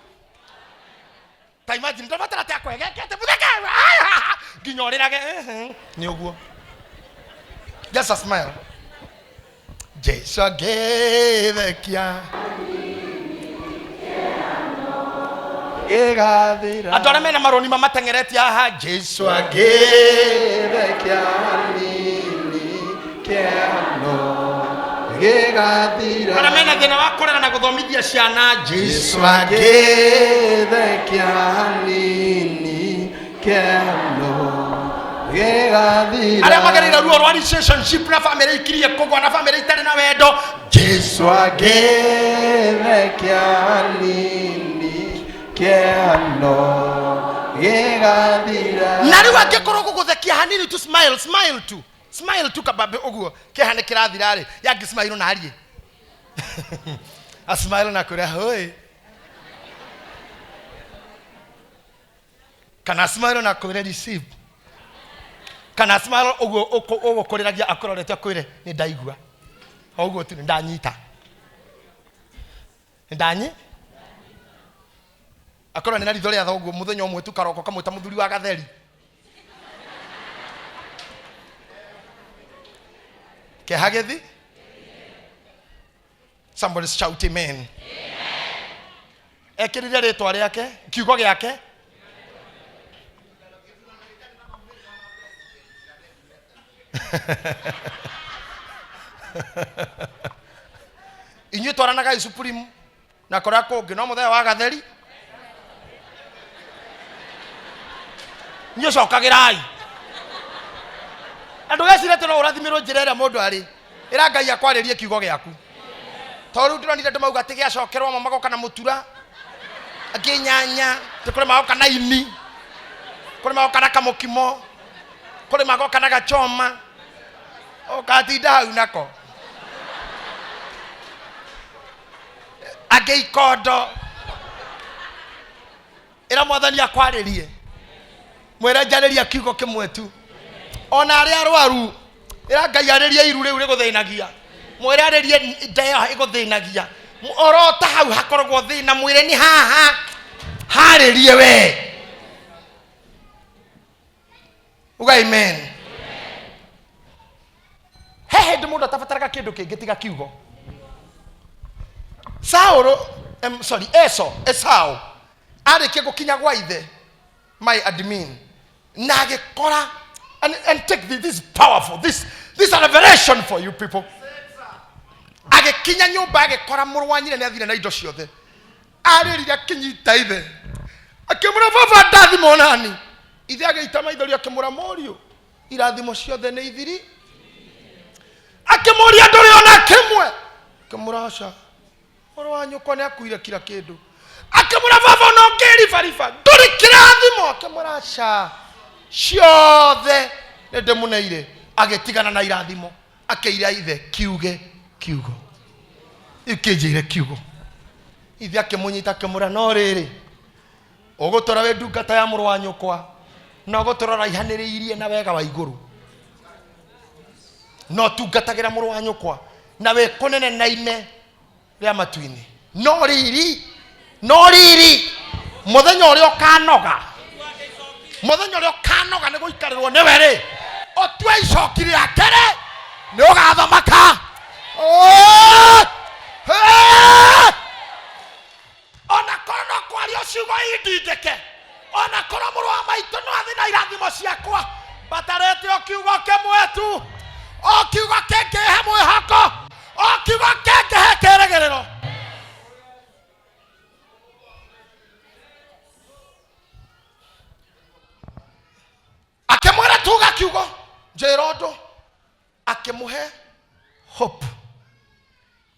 ta imagine ndabatara te kwegeke te butheke ginyorirage ni uguo just a smile Jesu agethekia egathira adore mena maroni mamatengereti aha Jesu agethekia nini keano egathira adore mena thina wa kurera na guthomithia ciana Jesu agethekia nini keano egathira aria magerera ruo rwa relationship na family ikirie kugwa na family itari na wendo Jesu agethekia nini keano gegathira na riu angikorwo guguthekia hanini tu smile tu kababe uguo kehane kirathira ri yangi smile na arie a smile na kuria hoi kana smile na kuria receive kana smile uguo kuriragia akororete akwire ni ndaigua uguo tu ndanyita ndanyi akora nina ritho ria thoguo muthenya umwe tu karoko kamwita muthuri wa gatheri ke hagethi somebody shout amen ekirire ritwa riake kiugo giake inyu twaranaga supreme na kora kungi no muthenya wa gatheri nyo cokagirai andu gecire te no urathimirwo njira ira mundu ari ira Ngai akwaririe kiugo giaku toru ndironire ndumauga ati giacokerwo mamago kana mutura akinyanya tikure mago kana ini kure mago kana kamukimo kure mago kana gachoma okatinda hau nako ageikondo ira mwathani akwaririe mwere njariria kiugo kimwe tu ona ari arwaru ira Ngai aririe iru riu riguthinagia mwere aririe ndeo iguthinagia orota hau hakoragwo thina mwire ni haha haririe we uga amen hehe ndimundu atabataraga kindu kingi tiga kiugo Esau arikie gukinya gwa ithe my admin nagekora and take this is powerful this is a revelation for you people agekinya nyumba agekora murwanyire ne athire na indo ciothe aririra kinyita ithe akimura baba ndathi monani ithe agĩita maithori akĩmũra mũriũ irathimo ciothe nĩ ithiri akĩmũria ndũrĩ ona kĩmwe akĩmũraca mũrũ wa nyũkwa nĩ akuire kira kĩndũ akĩmũra baba no ngĩribariba ndũrĩ kĩrathimo akĩmũraca ciothe nĩ ndĩmũneire agĩtigana na irathimo akĩira ithe Kiugo ikĩnjĩire Kiugo ithe akĩmũnyita akĩmũra no rĩrĩ ũgũtũra we ndungata ya mũrũ wa nyũkwa no gũtũra raihanĩrĩirie na wega wa igũrũ no tungatagĩra mũrũ wa nyũkwa na we kũnene na ime rĩa matu-inĩ no riri mũthenya ũrĩa ũkanoga nĩ gũikarĩrwo nĩwe rĩ ũtue icoki rĩake rĩ nĩ ũgathamaka ona korwo no kwaria ciugo indindĩke ona korwo mũrũ wa maitũ no athiĩ na irathimo ciakwa batarĩte o kiugo kĩmwe tu o kiugo kĩngĩhe mwĩhoko o kiugo kĩngĩhe kĩrĩgĩrĩro akĩmwĩra tuga kiugo njĩra ũndũ akĩmũhe hope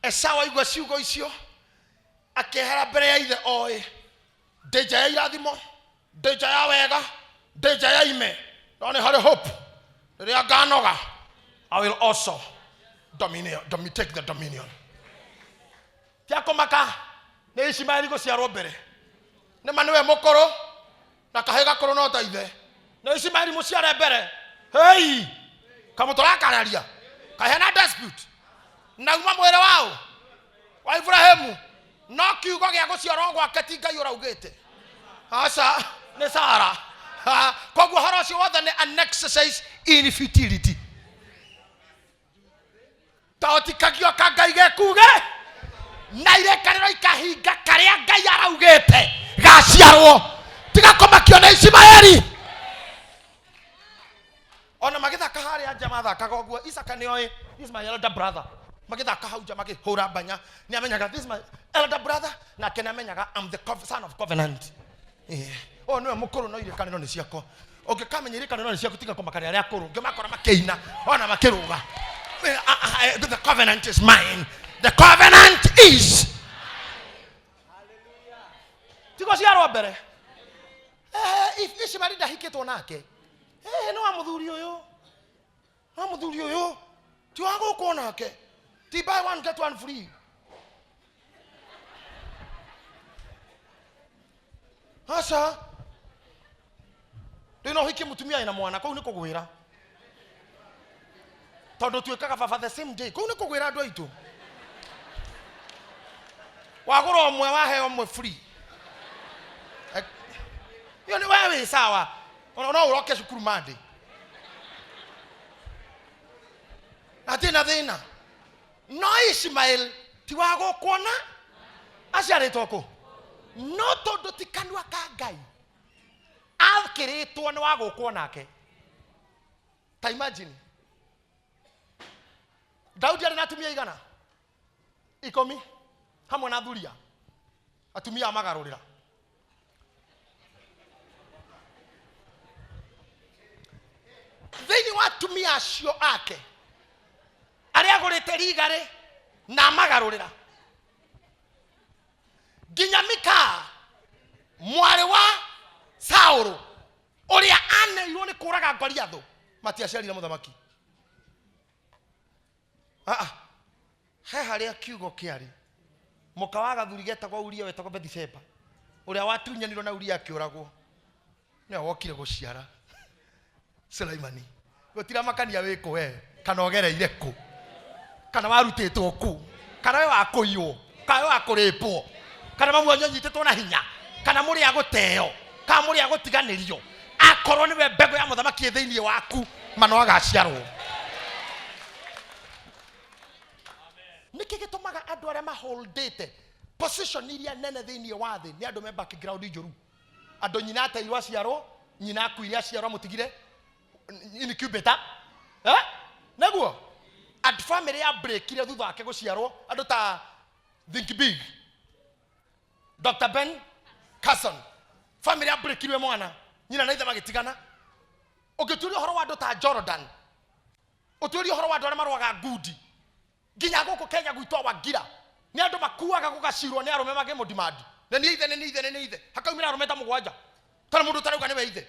Esau aigua ciugo icio akĩehera mbere ya ithe oĩ ndĩnja ya irathimo ndĩnja ya wega ndĩnja ya ime no nĩ harĩ hope rĩrĩa nganoga I will also take the dominion tiakũmaka nĩ Ismaeli gũciarwo mbere nĩma nĩwe mũkũrũ na kahĩ gakũrũ no ta ithe nĩ Ismaeli mũciare mbere hei kamũtũra kararia kahĩ na dispute nauma mwĩrĩ wao wa Ibrahimu no kiugo gĩa gũciarwo gwake ti Ngai ũraugĩte aca nĩ Sara koguo horo ũcio wothe nĩ an exercise in futility taũtikagio ka Ngai gekuge na irekanĩro ikahinga karĩa Ngai araugĩte gaciarwo tigakũmakio nĩ Ismaeli ona magĩthaka harĩa nja mathakaga ũguo Isaka nĩoĩ this is my elder brother magĩthaka hau nja makĩhũra mbanya nĩ amenyaga this is my elder brother na nĩ amenyaga I'm the son of covenant o nĩwe mũkũrũ no irekanĩro nĩ ciakwa ũngĩkamenya irekanĩro nĩ ciaku tiga kũmakania arĩa akũrũ ngĩmakora makĩina ona makĩrũga the covenant is mine the covenant is tigo ciarwo mbere Ismaeli ndahikĩtwo nake no wa mũthuri ũyũ ti wa gũkwo nake ti buy one get one free aca ndĩ no hiki mũtumia ina mwana kũu nĩ kũgwĩra tondũ twĩkaga baba the same day kũu nĩ kũgwĩra andũ aitũ wagũra ũmwe waheo ũmwe free iyo nĩ wewe sawa no uroke cukuru Monday atina thina no Ismael ti wa gũkũona aciarĩtwo kũ no tondũ ti kanua ka Ngai akĩrĩtwo nĩ wa gũkwo nake ta imagine Daudi arĩ na atumia igana 10 hamwe na thuria atumia amagarũrĩra thĩinĩ wa atumia acio ake arĩa agũrĩte rigarĩ na amagarũrĩra nginya Mika mwarĩ wa Saũlũ ũrĩa aneirwo nĩ kũraga Goliathũ matiaciarire mũthamaki he harĩa kiugo kĩarĩ mũka wa gathuri getagwo Uria wetagwo Bethsheba ũrĩa watunyanirwo na Uria akĩũragwo nĩwe wokire gũciara Sulaimani gũtira makania wĩkũ we kana ogereire kũ kana warutĩtwo kũ kana we wakũiywo kana we wakũrĩpwo kana mamu anyitĩtwo na hinya kana mũrĩ agũteo kana mũrĩ agũtiganĩrio akorwo nĩwe mbegũ ya mũthamaki thĩinĩ waku mano agaciarwo nĩkĩ gĩtũmaga andũ arĩa maholdĩte position iria nene thĩinĩ wa thĩ nĩ andũ me background njũru andũ nyina ateirwo aciarwo nyina akuire aciarwo mũtigire incubator naguo and family ya breakire thutha wake gũciarwo andũ ta Think Big Dr. Ben Carson family ya breakire mwana nyina na ithe magitigana ukituria horo wa ndota Jordan uturia horo wa ndore marwaga ngudi nginya guku Kenya gwitwa wagira ni andu makuaga gugacirwo ni arume mage mudimandi na ni ithe hakaumira arume ta mugwanja kana mundu tarauga ni we ithe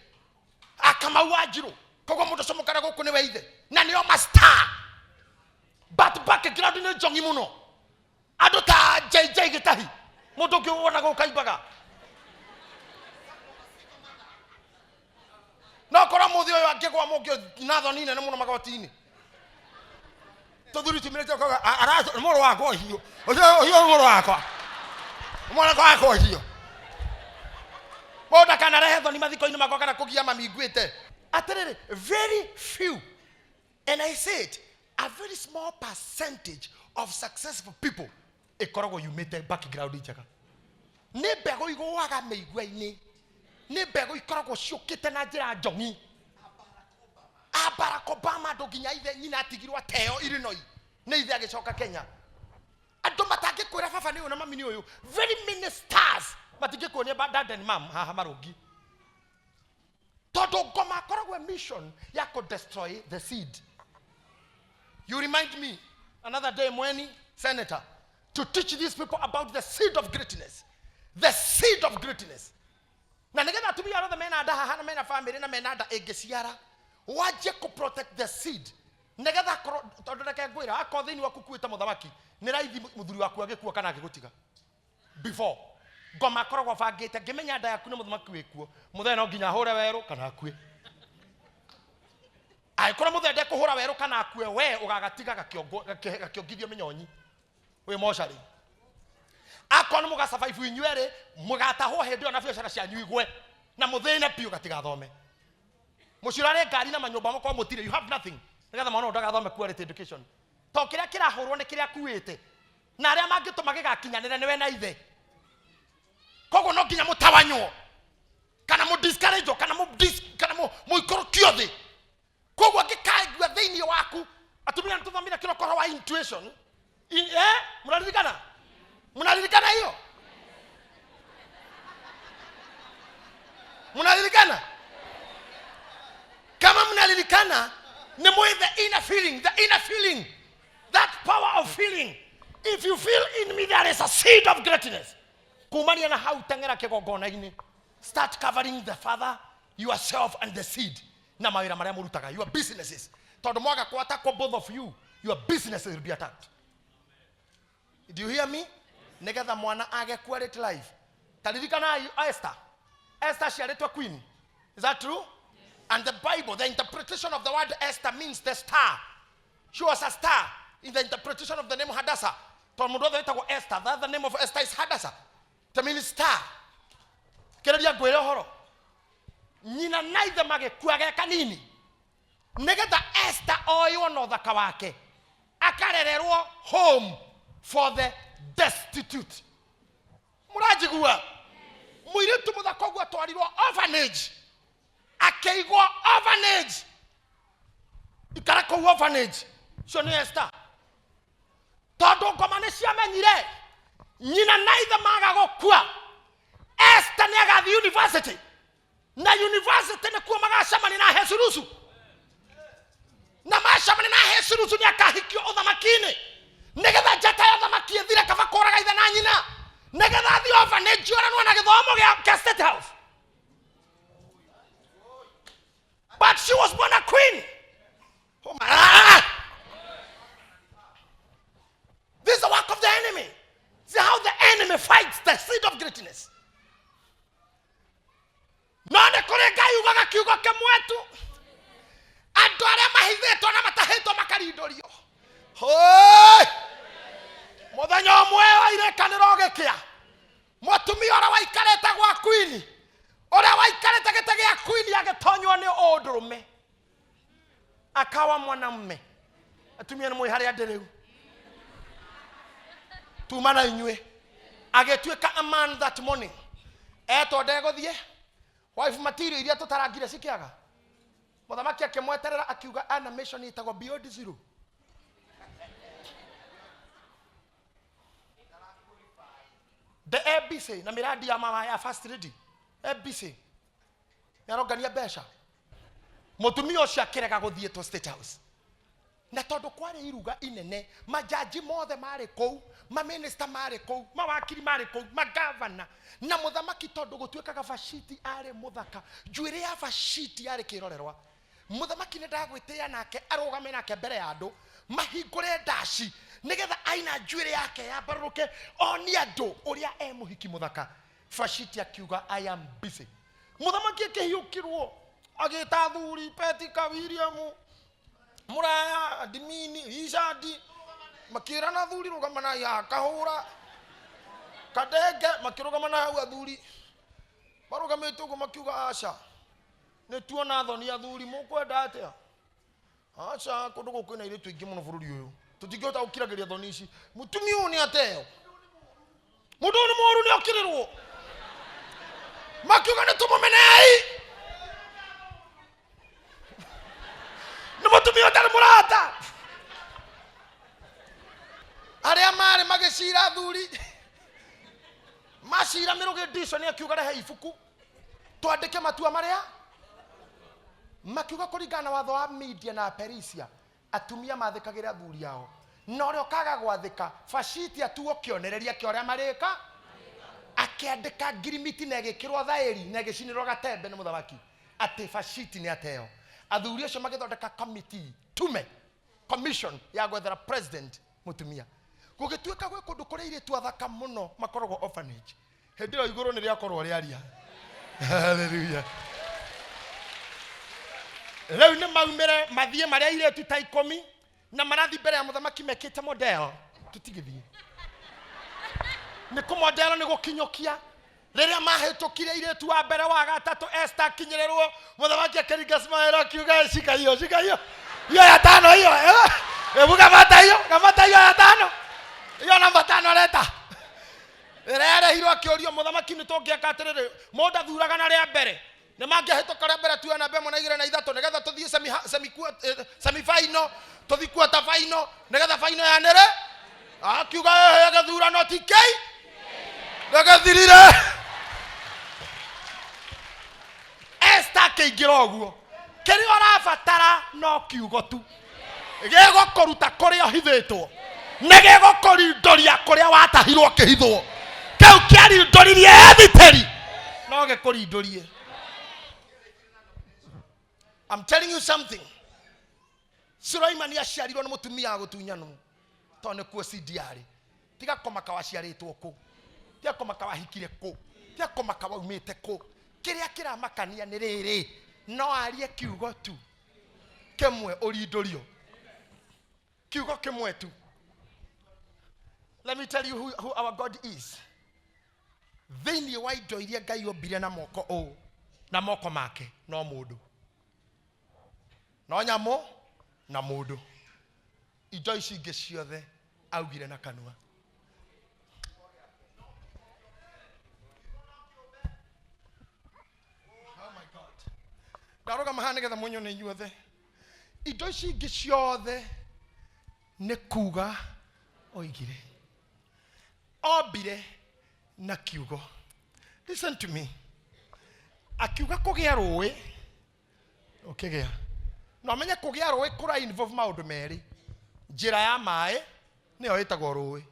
akamau ajiro kogo mundu somokara guku ni we ithe na ni o master but background ni jongi muno andu ta JJ Gitahi mundu ngiwona gukaimbaga no kora muthi uyu angigwa mungio nathoni nene muno magotini toduri timire toka ara moro wako hiyo hiyo moro wako mwana wako hiyo moda kana rehetho ni mathiko-ini makwa kana kugia mamiguite atiriri very few and I said a very small percentage of successful people ikoragwo yumite background njega ni mbego igwaga meigua-ini ni mbego ikoragwo ciukite na njira njongi Barack Obama ndoginya ithe nyina atigirwa teo Illinois ni ithe agicoka Kenya andu matangikwira baba ni una mami ni uyu very many stars matingikuonia dad and mom haha marugi todo ngoma koragwo mission ya ko destroy the seed. You remind me another day mweni senator to teach these people about the seed of greatness, the seed of greatness. Na nigenda tumia other men ada haha na mena family na mena ada egesiara waje ko protect the seed. Nigenda tondu reke ngwira akọ thini waku kuita muthamaki ni raithi muthuri waku agikuo kana agigutiga before ngoma koragwo bangite ngimenya nda yaku ni muthamaki wikuo muthenya no nginya hore weru kana akue ai kora muthende kuhura weru kana akue we ugagatiga gakiongithio minyonyi we moshari akonu muga survive inywere mugataho hendio na biashara cia nyuigwe na muthenya pio gatiga thome mucirare ngari na manyumba mako mutire you have nothing nigetha mwana ndaga thome quality education to kiria kirahurwo ni kiria kuite na aria mangituma gigakinyanire ni we na ithe kogo no nginya mutawanywo kana mu discourage kana mu ikorokio thi kogo ngikaigua thiini waku atumia ntuthamira kiro koro wa intuition mnaririkana hiyo mnaririkana kama mnaririkana ni more the inner feeling that power of feeling. If you feel in me there is a seed of greatness kumania na how tengera kigongona ini start covering the father yourself and the seed na mawira maria murutaga your businesses tondu mwaga kwata kwa both of you your business will be attacked. Do you hear me? Negetha mwana age quality life taririkana Esther ciaretwa queen, is that true? And the Bible, the interpretation of the word Esther means the star. She was a star in the interpretation of the name Hadassah. Esther, the name of Esther is Hadassah. That means star. Keredia gwere horo. Nina naithe mage kuage kanini. Negeta Esther oyo no thaka wake. Akarererwo home for the destitute. Murajigua. Muiritu muthaka gwa twarirwo orphanage. Akeigwa orphanage. Ikarako orphanage. So ni Esther. Todo ngoma cia menyire. Nyina naithe maga gukua. Esther ni agathi university. Na university ni kuo magacamani na Hesurusu. Na macamani na Hesurusu ni akahikio uthamakini. Nigetha njata ya uthamaki ithire kaba koraga ithe na nyina. Nigetha thi orphanage oranwa na githomo gia State House. But she was born a queen. Oh my. This is the work of the enemy. See how the enemy fights the seed of greatness. None korega yugaga kiugo kemwetu. Andu aria mahithetwo na matahetwo makaridorio. Hoi! Muthenya umwe wa irekaniro gikia. Mutumia ora waikarete gwa queen. Ora waikarete gite gia queen agitonywa ni odrume. Akawa mwanamume. Atumia ni muihari adereu. Tumana inywe. Agetuika a man that morning. Eto ndegothie. Wife material iria tutarangire sikiaga. Muthamaki akimweterera akiuga ana mission itagwo beyond zero. The ABC na miradi ya mama ya first lady. ABC. yarongania mbeca mutumia ucio akirega guthie to State House na tondu kwari iruga inene majaji mothe mari kou maminister mari kou mawakiri mari kou magavana na muthamaki tondu gutuikaga Vashiti ari muthaka njuire ya Vashiti ari kirorerwa muthamaki ni ndagwitia nake arugame nake mbere ya andu mahingure ndaci nigetha aina njuire yake ya baruke oni andu uria muhiki muthaka Vashiti akiuga I am busy muthamaki akihiukirwo agita thuri Petika William Muraya Dimini Ishadi makirana thuri rugamana ya kahura kadege makirugama na hau athuri barugamite ugo makiuga aca ne tuona thoni athuri mukwenda atia aca kundu gukwina ire tuingi muno bururi uyu tutingihota gukiragiria thoni ici mutumi uyu ni ateo mundu ni moru ni okirirwo makiuga ni tumumenei ni mutumi utari murata aria mari magicira thuri macira miruge diso ni akiuga rehe ifuku twandike matua maria makiuga kuringana watho wa media na Perisia atumia mathikagira thuri yao no rio kaga gwathika Vashiti atuo kionereria kioria marika akiandika ngirimiti na gikirwo thairi na gicinirwo gatembe ni muthamaki ati Vashiti ni ateo athuri acio magithondeka committee tume commission ya gwethera president mutumia gugituika gwe kundu kuri ire tu athaka muno makorogwo orphanage hendiro iguru ni riakorwo riaria hallelujah leo ni maumere mathie maria ire tu ta 10 na marathi mbere ya muthamaki mekite model tutigithie ni ku model ni gukinyokia riria mahetukire ire tu wa mbere wa gatatu Esther kinyererwo muthamaki akeringa smile kiuga shika hiyo hiyo ya tano hiyo ebuga mata hiyo ya tano iyo namba 5 leta rere hiro akiorio muthamaki ni tongiaka atiriri monda thuraga na ria mbere ni mangihituka ria mbere tuona mbere mona 2 na 3 nigetha tuthie semi final tuthie quarter final nigetha final ya nere akiuga gathura no TK ndagathirire Esther keingira oguo kiri orabatara no kiugo tu gego koruta kuria hithitwo negego korindoria kuria watahirwo kihithwo kau kiari ndoririe editeri no gekorindorie. I'm telling you something. Sulaimani aciarirwo ni mutumia gutunyanu tone kuo CDR tiga komaka waciaritwo ku tiga komaka wahikire ku tiga komaka waumite ku kiria kiramakania ni riri no arie kiugo tu Kimwe urindorio kiugo kimwe tu. Let me tell you who our God is. Thini wa indo iria Ngai ombire na moko o na moko make no mundu no nyamo na mundu indo ici ingi ciothe augire na kanua. Oh my God. Ndaroga mahane getha munyo ni inyuothe indo ici ingi ciothe ni kuga oigire ombire na kiugo. Listen to me. Akiuga kugia ruwe ukigea no menye kugia ruwe kura involve maundu meri njira ya mae niyo itagwo ruwe.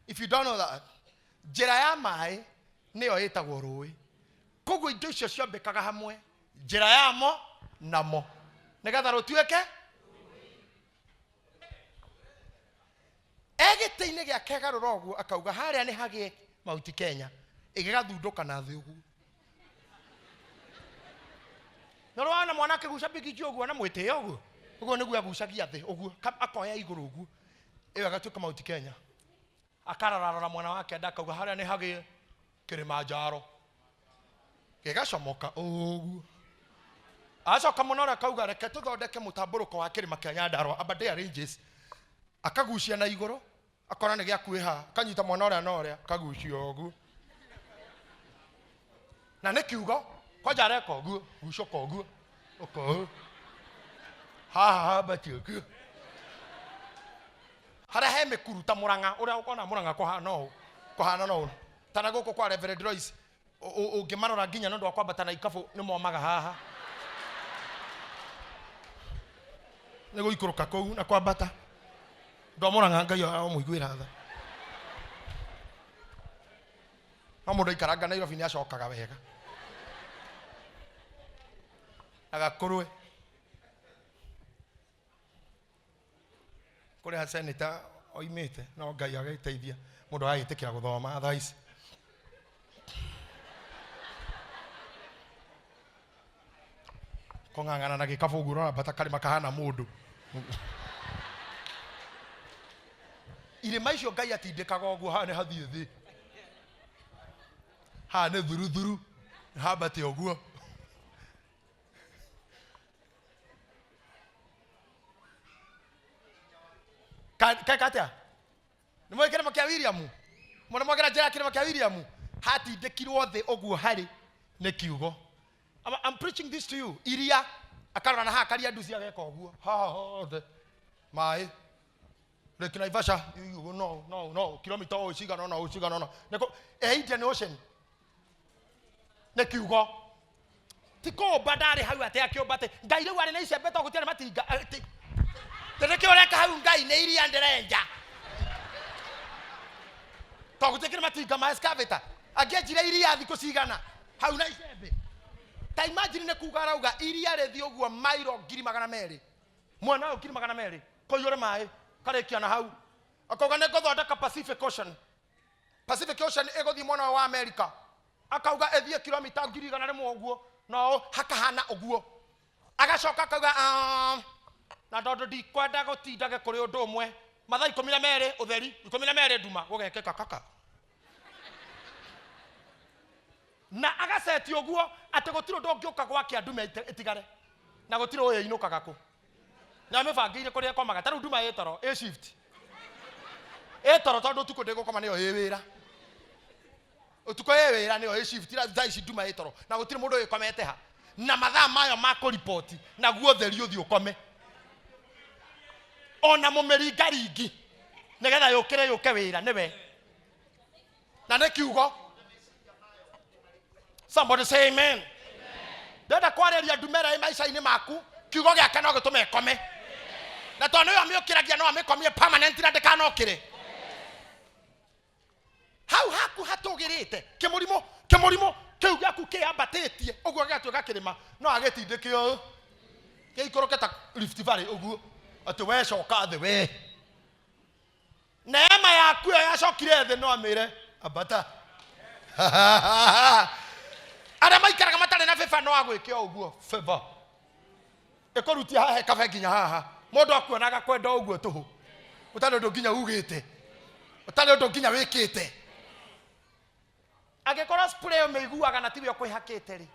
If you don't know that, njira ya mae niyo itagwo ruwe koguo indo icio ciombekaga hamwe njira yamo namo nigetha rutuike egite-ini gia kegarura oguo akauga haria ni hagie Mount Kenya igigathunduka na thi uguo norwana mwana kiguca bigiji uguo na mwite uguo uguo niguo agucagia thi uguo akoya iguru uguo iyo agatuka Mount Kenya akararara mwana wake ndakauga haria ni hagie Kilimanjaro gigacomoka uguo acoka munora akauga reke tuthondeke mutamburuko wa Kilima kia Nyandarua Aberdare Ranges akagucia na iguru akona ni gia kwiha kanyita mwana ora na ora kagucia ogu na ne kiugo koja reka ogu gucoka ogu oko ha batioku hara he mekuruta muranga uria ukona muranga kohana no tana guko kwa Reverend Royce ungimarora nginya no ndo kwambata na ikabu ni momaga haha nego ikuruka kou na kwambata ndomora ngai amuiguira tha amundu ikaranga Nairobi ni acokaga wega agakurwe kuri ha senator oimite no ngai agaiteithia mundu agaitikira guthoma thaici kongangana na gikabu gurora bata kalima kahana mundu ile maisho ngai atindikaga uguo ha ne hathie thi ha ne thuru habate uguo katia ni mwekere makia William mwana mwekera jera kire makia William hatindikirwo thi uguo hari ne Kiugo. I'm preaching this to you. Iria akarora na hakaria nducia geka uguo ha mai rekina Ivasha no kilomita o ciga no neko Indian Ocean ne Kiugo tiko badare hau ate akiobate ngai riu ari na icembe to gutiare matinga tere kioreka hau ngai ne iria nderenja to gutikire matinga ma excavator agejire iria thiko cigana hau na icembe ta imagine ne kugara uga iria rethi uguo mairo 200 mwana o 200 koyore mai karekia na hau akauga ne gothondeka Pacific Ocean egothi mwana wa America akauga ethie kilomita 100 uguo no hakahana uguo agacoka akauga na ndondo ndikwenda gutindage kuri undu umwe mathaa 12 utheri 12 nduma gugekeka kaka na agaseti uguo ate gutiro ndongioka gwake andume itigare na gutiro uye inukaga ku na mebangire kuri ekomaga taru nduma yetoro a shift etoro tondu tuko ndegukoma niyo yewira utuko yewira niyo a shift ira thaici nduma yetoro na gutiro mundu uyikomete ha na mathaa mayo ma ku report na guo theri uthi ukome ona mumeringa ringi nigetha yuke wira niwe na ne Kiugo. Somebody say amen. Dada kwareria ndumera maisha-ini maku Kiugo giake no gitume kome na tondu yo amiukiragia no amikomie permanent na ndekanokire hau haku hatugirite kimurimo kiu giaku kiambatitie uguo giatuika kirima no agitindikio giikoroketa Rift Valley uguo ati we coka thi we neema yaku yo yacokire thi no amire abata ara maikaraga matare na favor no agwikio uguo favor ekorutia hahe kabe nginya haha mundu akuonaga kwenda uguo tuhu utale ndo nginya ugite utale ndo nginya wikite agekora spray yo meiguaga na tibio kwihakite ri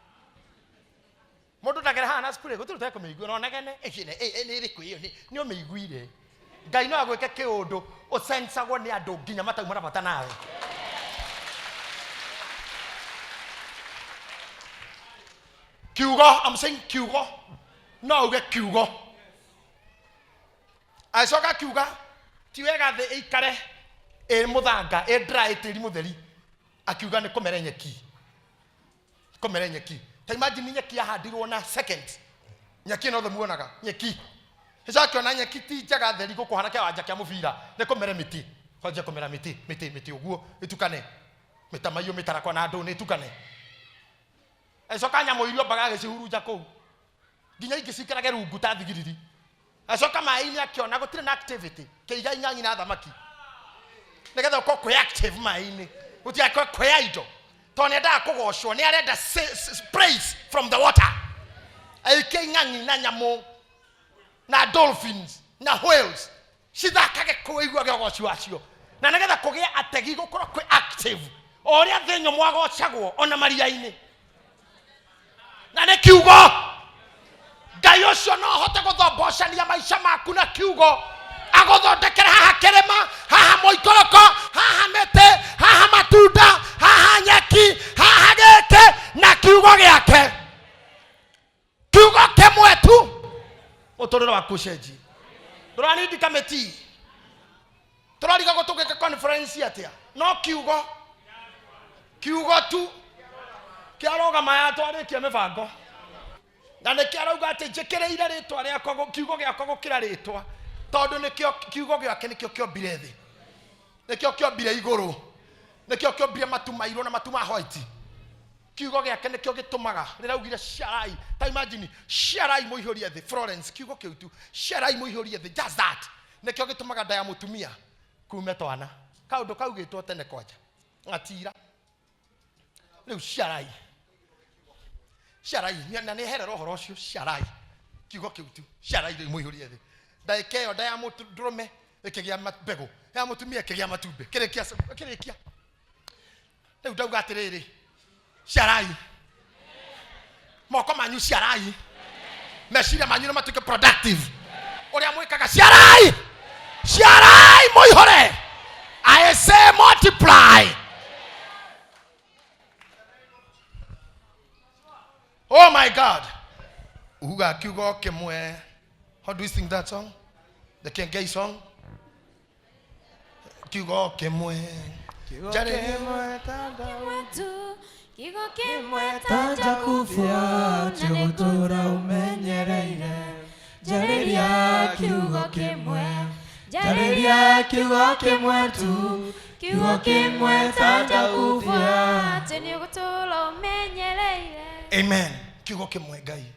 mundu ndagera haha na spray gutiru teko meigua no negene ecine ni iriku iyo ni o meiguire ngai no agwike kiundu usensagwo ni andu nginya mataumara bata nawe Kiugo. I'm saying Kiugo. No, we Kiugo. I saw Kiugo. Tiwega the ikare muthanga dry tiri mutheri. Akiuga ne komere nyeki. Komere nyeki. Ta imagine nyeki yahandirwo na seconds. Nyeki no thumuonaga nyeki. Hica kiona nyeki ti njaga theri gukuhana kia wanja kia mubira. Ne komere miti. Kwanje komera miti uguo itukane. Mitamayo mitarakwa na andu ni itukane. Esoka nyamo irio baga gicihuruja ku nginya ingicikarage rungu ta thigiriri esoka mai-ini akiona gutire na activity keiga inyanyi na thamaki nigetha uko kwe active mai-ini utia kwe ido to ne da kugocwo ni arenda praise from the water aike inyanyi na nyamo na dolphins na whales cithakage kuigua gogocwo acio na nigetha kugia ategi gukorwo kwe active oria thenyo mwagocagwo ona maria-ini na ne Kiugo ngai ucio no hote guthombocania maisha maku na Kiugo aguthondekera haha kirima haha moikoroko haha mete haha matunda haha nyeki haha geke na Kiugo giake Kiugo kimwe tu uturiro waku cenji turani ndikameti turariga gutugika conference atia no Kiugo tu kiaroga maya twarikie mibango na nikiarauga ati njikireire ritwa riakwa kiugo giakwa gukira ritwa tondu nikio kiugo giake nikio kiombire thi nikio kiombire iguru nikio kiombire matu mairo na matu ma white kiugo giake nikio gitumaga riraugire sharai ta imagine sharai muihurie thi Florence kiugo kiu tu sharai muihurie thi just that nikio gitumaga ndaya mutumia kume twana kaundu kaugitwo tene kwanja ngatira riu sharai na ni herero horo cio sharai kiugo kiu tu sharai ri muihurie thi ndaikeyo ndaya muturume ikigia mbegu ya mutumia ikigia matumbe kirikia riu ndauga atiriri sharai moko manyu sharai meciria manyu no matuike productive uria mwikaga sharai muihore I say multiply. Oh my God. Uga kiugo kimwe. How do you sing that song? The Kengei song? Kiugo kimwe. Kiugo kimwe taja kufua chagutura umenyereire jariria kiugo kimwe tu kiugo kimwe taja kufua chagutura umenyereire. Amen. Kiugo kimwe Ngai.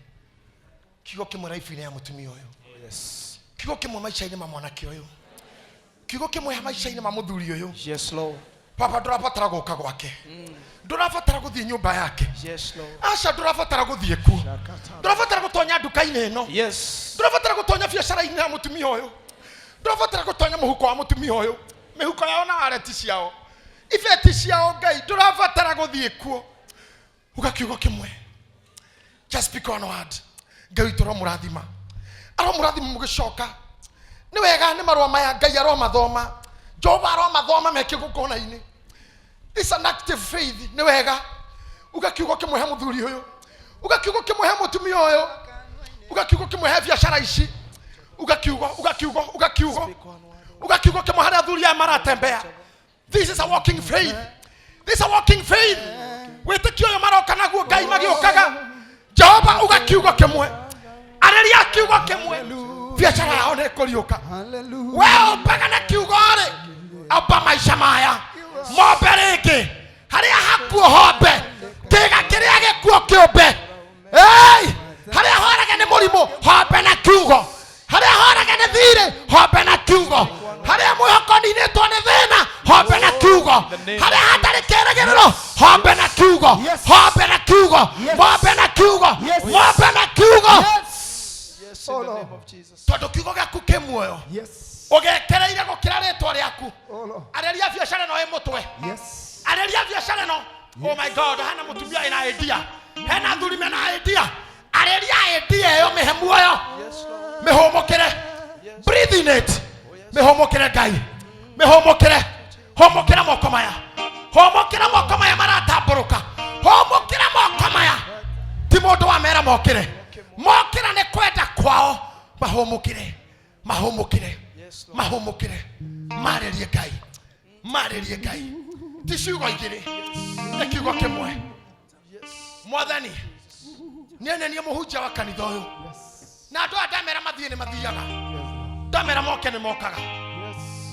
Kiugo kimwe raifu ya mutumia uyu. Yes. Kiugo kimwe maisha-ini ma mwanake uyu. Kiugo kimwe maisha-ini ma muthuri uyu. Yes Lord. Papa ndurabatara guka gwake. Ndurabatara guthie nyumba yake. Yes Lord. Asha ndurabatara guthie ku. Ndurabatara gutonya nduka-ini ino. Yes. Ndurabatara gutonya biacara-ini ya mutumia uyu. Ndurabatara gutonya muhuko wa mutumia uyu. Mihuko yao na areti ciao. Ifeti ciao Ngai ndurabatara guthie ku. Uga kiugo kimwe. Just speak one word. Ngai turamurathima. Aramurathima mugicoka. Ni wega ni marwa maya Ngai aromathoma. Jehova aromathoma meke gukona-ini. It's an active faith. Ni wega. Uga kiugo kimwe he muthuri uyu. Uga kiugo kimwe he mutumia uyu. Uga kiugo kimwe he biacara ici. Uga kiugo kimwe hari athuri aya maratembea. This is a walking faith. This is a walking faith. Witikio yo maroka naguo Ngai magiokaga. Jehova uga kiugo kimwe. Areria kiugo kimwe. Biacara yao ni kuriuka. Wewe mpaka na kiugo ri. Aba maisha maya. Mobereke. Haria hakuo hobe. Tiga kiria gikuo kiumbe. Hey! Haria horaga ni murimo hobe na kiugo. Haria horaga ni thire hobe na kiugo. Haria mwihoko ni netwo ni thina hobe na kiugo. Haria hatari keragiriro hobe na kiugo. Hobe na kiugo. Hobe na kiugo. Hobe na kiugo. Yes, in the name of Jesus. Tondu kiugo giaku ki muoyo. Yes. Ugekereire gukira ritwa riaku. Areria biacara no imutwe. Yes. Areria biacara no. Oh my God, hana mutumia ina idea. Hena thuri mena idea. Areria idea yo mehe muoyo. Yes Lord. Mehomokere. Breathe in it. Mehomokere Ngai. Mehomokere. Homokera moko maya. Homokera moko maya maratamburuka. Homokera moko maya. Ti mundu wa mera mokere. Mokera ne kwenda kwao. Mahomokere. Marerie Ngai. Ti ciugo igiri. Ni kiugo kimwe. Mwathani. Niene muhunjia wa kanitha uyu. Na andu ndamera mathie ni mathiaga. Ndamera moke ni mokaga.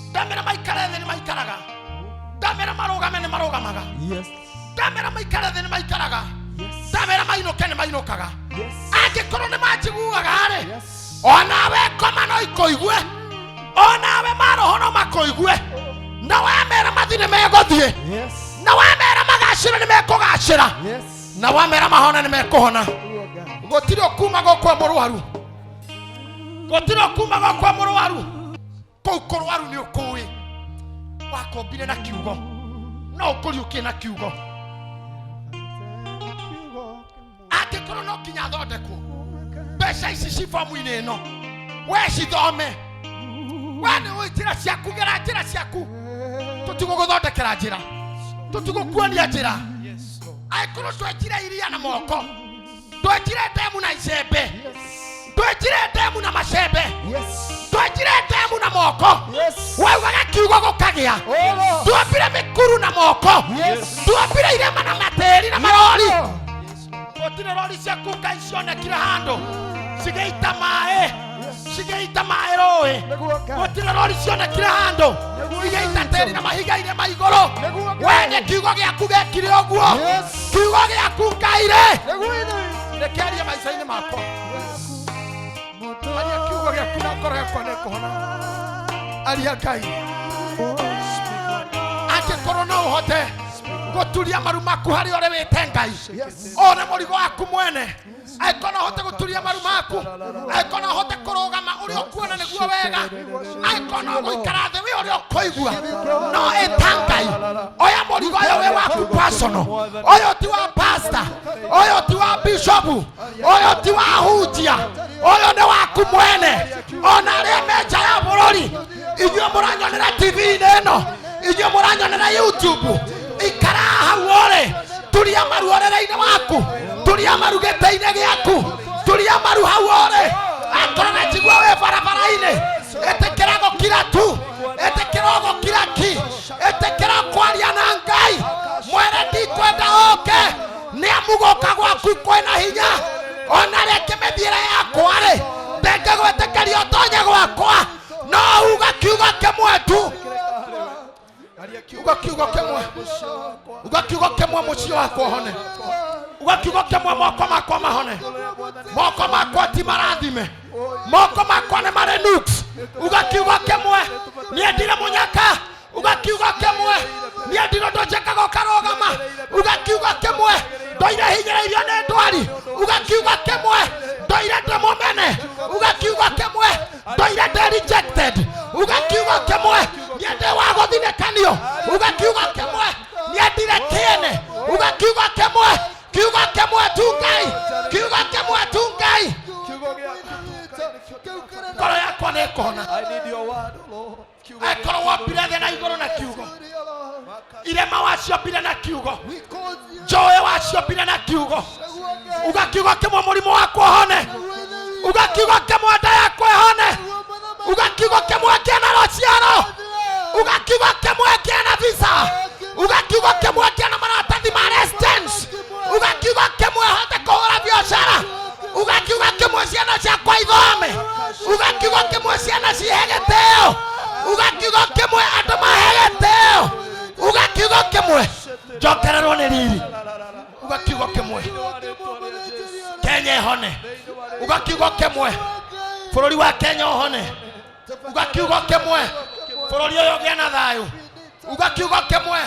Ndamera maikare thi ni maikaraga. Ndamera marugame ni marugamaga. Ndamera maikare thi ni maikaraga. Ndamera mainuke ni mainukaga. Angikorwo ni manjiguaga ri. Onawe koma no ikoigue. Onawe maroho no makoigue. Na wamera mathine megothie. Na wamera magacira ni mekugacira. Na wamera mahona ni mekuhona. Gotiro kuma gokwa murwaru. Kou kurwaru ni ukui. Wakombire na kiugo. No ukuriukie na kiugo. Ati korwo no kinya thondekwo. Mbeca ici ci fomu-ini ino. We cithome. We ni njira ciaku gera njira ciaku. Tutiguguthondekera njira. Tutigukuonia njira. Aikorwo twenjire iria na moko. Twenjire ndemu na icembe. Twenjire ndemu na macembe. Twenjire ndemu na moko. Waugaga kiugo gukagia. Tuombire mikuru na moko. Tuombire irema na materi na marori. rori ciaku Ngai cione kila handũ cigeita maĩ cigeita maĩ rũĩ gũtirĩ rori cione kila handũ cigeita tĩri na mahiga-inĩ ma igũrũ we nĩ kiugo gĩaku gekire ũguo kiugo gĩaku Ngai rekeria maica-inĩ makwa aria kiugo gĩaku na ngoro yakwa nĩĩkũhona aria Ngai angĩkorwo no ũhote gũturia maru maku harĩ ũrĩa wĩte Ngai one mũrigo waku mwene aikona hote guturia maru maku aikona hote kurugama uri okuona niguo wega aikona guikara thi wi uri okoigua no etangai oya murigo yo we waku personal oyo ti wa pastor oyo ti wa bishop oyo ti wa hujia oyo ne waku mwene ona ri meja ya bururi inyuo muranyonera TV ino inyuo muranyonera YouTube ikara hau ore turia maru orere-inĩ waku turia maru gĩtĩ-inĩ gĩaku turia maru hau ore akorwo na njigua we barabara-inĩ ĩtĩkĩra gũkira tu ĩtĩkĩra gũkira ki ĩtĩkĩra kwaria na Ngai mwere ndikwenda oke nĩ amũgoka gwaku kwĩna hinya ona rĩngĩ mĩthiĩre yakwa-rĩ ndĩngĩgwĩtĩkĩria ũtonye gwakwa no uga kiugo kĩmwe tu uga kiugo kĩmwe uga kiugo kĩmwe mũciĩ wakwa hone uga kiugo kĩmwe moko makwa mahone moko makwa ti marathime moko makwa nĩ marĩ nuks uga kiugo kĩmwe niĩ ndirĩ mũnyaka uga kiugo kĩmwe niĩ ndirĩ ndũnjĩka gũkarũgama uga kiugo kĩmwe ndoire hinyĩrĩirio nĩ ndwari uga kiugo kĩmwe ndoire ndĩ mũmene uga kiugo kĩmwe ndoire ndĩ rejected uga kiugo kĩmwe niĩ ndĩ wa gũthinĩkanio uga kiugo kĩmwe niĩ ndirĩ kĩene uga kiugo kĩmwe tu Ngai kiugo kĩmwe tu Ngai ngoro yakwa nĩĩkũhona akorwo wombire thĩ na igũrũ na kiugo irema waciombire na kiugo njũĩ waciombire na kiugo uga kiugo kĩmwe mũrimũ wakwa ũhone uga kiugo kĩmwe nda yakwa ĩhone uga kiugo kĩmwe kĩna rũciaro uga kiugo kĩmwe kĩna visa uga kiugo kĩmwe kĩna maratathi ma residence uga kiugo kĩmwe hote kũhũra biacara uga kiugo kĩmwe ciana ciakwa ithome uga kiugo kĩmwe ciana cihe gĩtĩo uga kiugo kĩmwe andũ mahe gĩtĩo uga kiugo kĩmwe njokererwo nĩ riri uga kiugo kĩmwe Kenya ĩhone uga kiugo kĩmwe bũrũri wa Kenya ũhone uga kiugo kĩmwe bũrũri ũyũ ũgĩe na thayũ uga kiugo kĩmwe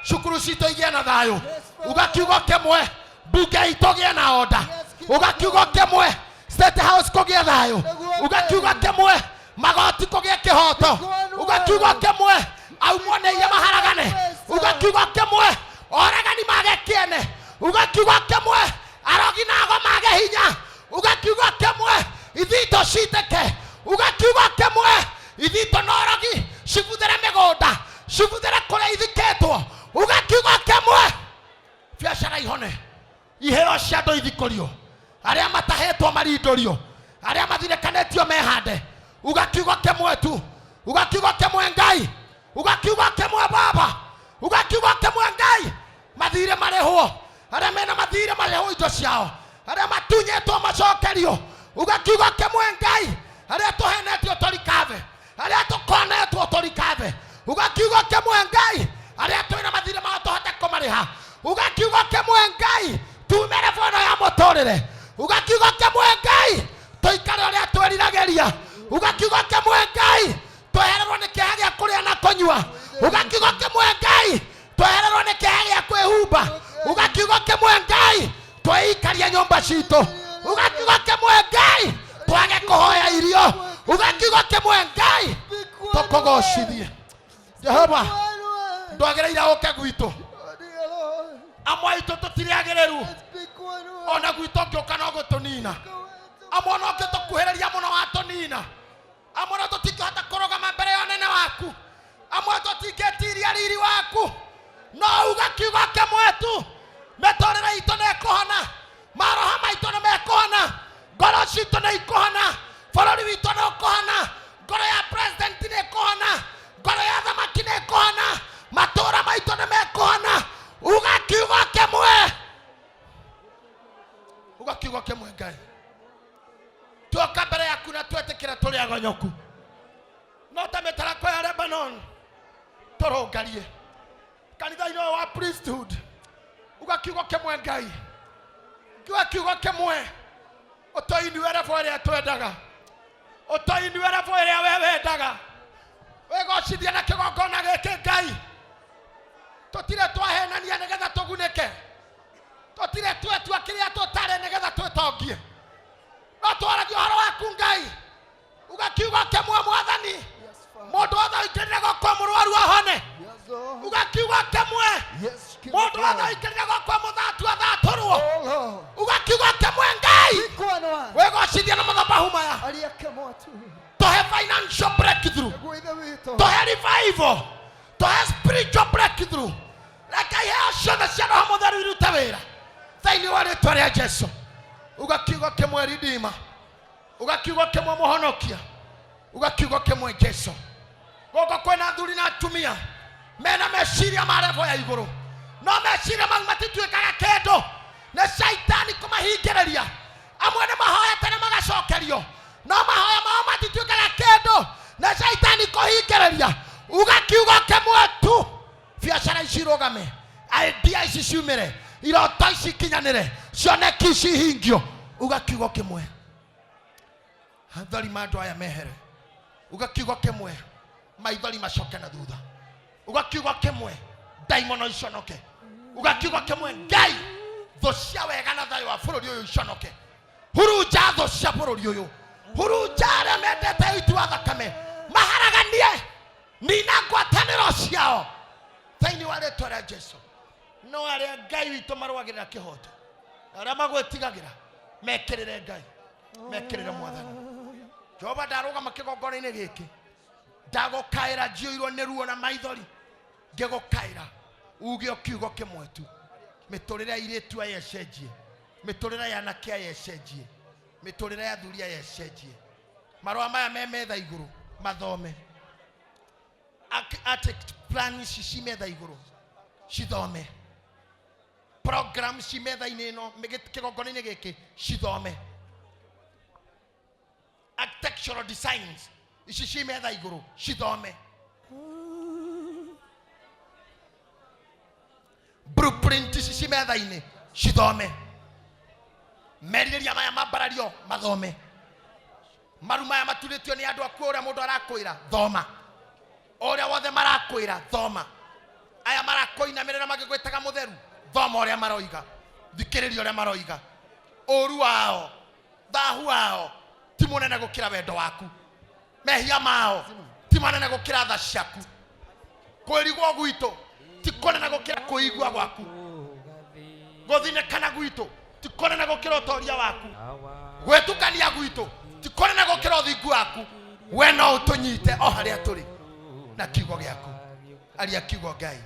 cukuru citũ igĩe na thayũ uga kiugo kĩmwe mbunge itũ gĩe na order uga kiugo kĩmwe state house kũgĩe thayũ uga kiugo kĩmwe magoti kũgĩe kĩhoto uga kiugo kĩmwe aumwo nĩ iria maharagane uga kiugo kĩmwe oragani mage kĩene uga kiugo kĩmwe arogi nago mage hinya uga kiugo kĩmwe ithito citĩke uga kiugo kĩmwe ithito norogi cibuthere mĩgũnda cibuthere kũrĩa ithikĩtwo uga kiugo kĩmwe biacara ihone iheo cia andũ ithikũrio arĩa matahĩtwo marindũrio arĩa mathirĩkanĩtio mehande uga kiugo kĩmwe tu uga kiugo kĩmwe Ngai uga kiugo kĩmwe Baba uga kiugo kĩmwe Ngai mathirĩ marĩhwo arĩa mena mathirĩ marĩhwo indo ciao arĩa matunyĩtwo macokerio uga kiugo kĩmwe Ngai arĩa tũhenetio tũrikave arĩa tũkonetwo tũrikave uga kiugo kĩmwe Ngai arĩa twĩna mathirĩ mao tũhote kũmarĩha uga kiugo kĩmwe Ngai tumere bono ya mũtũrĩre uga kiugo kĩmwe Ngai tũikare ũrĩa twĩriragĩria uga kiugo kĩmwe Ngai twehererwo nĩ kĩeha gĩa kũrĩa na kũnyua uga kiugo kĩmwe Ngai twehererwo nĩ kĩeha gĩa kwĩhumba uga kiugo kĩmwe Ngai twĩikaria nyũmba citũ uga kiugo kĩmwe Ngai twage kũhoya irio uga kiugo kĩmwe Ngai tũkũgocithie Jehova ndwagĩrĩire ũke gwitũ amwe aitũ tũtirĩ agĩrĩru ona gwitũ ngĩũka no gũtũnina amwe no ngĩtũkuhĩrĩria mũno watũnina amwe no tũtingĩhota kũrũgama mbere ya ũnene waku amwe tũtingĩtiria riri waku no uga kiugo kĩmwe tu mĩtũrĩre itũ nĩĩkũhona maroha maitũ nĩmekũhona ngoro citũ nĩikũhona bũrũri witũ nĩũkũhona ngoro ya president nĩĩkũhona ngoro ya thamaki nĩĩkũhona matũũra maitũ nĩmekũhona uga kiugo kĩmwe uga motonyoku no ta metarako ya Lebanon torongarie kanitha ino wa priesthood uga kiugo kimwe Ngai kiugo kimwe otoini wera fore twendaga otoini wera fore wewe ndaga wego cithia na kigongona geke Ngai totire twahenania nigetha tugunike totire twetua kiria tutare nigetha twetongie no twaragia horo waku Ngai uga kiugo kimwe mwathani mundu othe ikerire gokwa murwaru ahone uga kiugo kimwe mundu othe ikerire gokwa muthatu athaturwo uga kiugo kimwe Ngai wego cithia na mathabahu maya to have financial breakthrough, to have revival, to have spiritual breakthrough. Like I hear show the shadow of mother will tavera. Thank you, Lord, to reach Jesus. Uga kiugo kimwe redeemer. Uga kiugo kimwe muhonokia. Uga kiugo kimwe Jesus. Gogo kwena thuri na atumia. Mena meciria marevo ya iguru. No meciria matituikaga kendo. Na shaitani kumahingereria. Amwe ne mahoya tene magacokerio. No mahoya mao matituikaga kendo. Na shaitani kuhingereria. Uga kiugo kimwe tu. Biashara icirogame. Idea ici ciumire. Irota ici kinyanire. Cioneki ici hingio. Uga kiugo kimwe. Hathari mandu aya mehere. Uga kiugo kimwe. Maithori macoke na thutha. Uga kiugo kimwe. Daimono iconoke. Uga kiugo kimwe. Ngai tho cia wega na thayo wa bururi uyu iconoke. Huruja tho cia bururi uyu. Huruja aria mendete itu wa thakame. Maharaganie. Nina ngwataniro ciao. Thaini wale twara Jesu. No aria Ngai witu marwagirira kihoto. Aria magwetigagira mekirire Ngai. Mekirire mwathani. Jehova ndaruga makigongona-ini giki. Ndagukaira njioirwo ni ruo na maithori. Ngigukaira uge kiugo kimwe tu. Miturire iritu ayecenjie. Miturire ya nake ayecenjie. Miturire ya thuria ayecenjie. Marwa maya memetha iguru mathome. Ate plan cimetha iguru cithome. Program cimetha inino kigongona-ini giki cithome. Architectural designs ici cimetha iguru cithome. Blueprint ici cimetha-ini cithome. Merirĩria maya mambarario mathome. Maru maya maturitio ni andu aku uria mundu arakwira thoma. Uria wothe marakwira thoma. Aya marakoinamirira magigwitaga mutheru thoma uria maroiga. Thikiriria uria maroiga. Oru wao thahu wao ti munene gukira wendo waku. Mehia mao ti manene gukira tha ciaku. Kwirigwo gwitu ti kunene gukira kuigua gwaku. Guthinekana gwitu ti kunene gukira utoria waku. Gwetukania gwitu ti kunene gukira uthingu waku. We no utunyite o haria turi na kiugo giaku. Aria kiugo Ngai.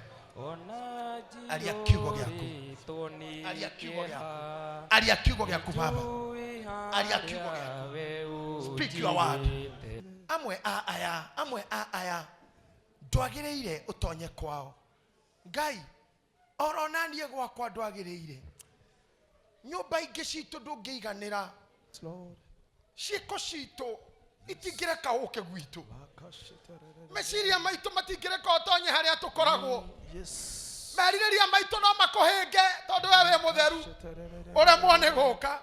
Aria kiugo giaku. Aria kiugo giaku. Aria kiugo giaku Baba. Aria kiugo giaku. Speak your word. Amwe a aya ndwagireire utonye kwao. Ngai oronanie gwakwa ndwagireire. Nyumba ingi citu ndungiiganira. Ciiko citu itingireka uke gwitu. Meciria maitu matingireka utonye haria tukoragwo. Meririria maitu no makuhinge tondu wewe mutheru. Ure mwone guka.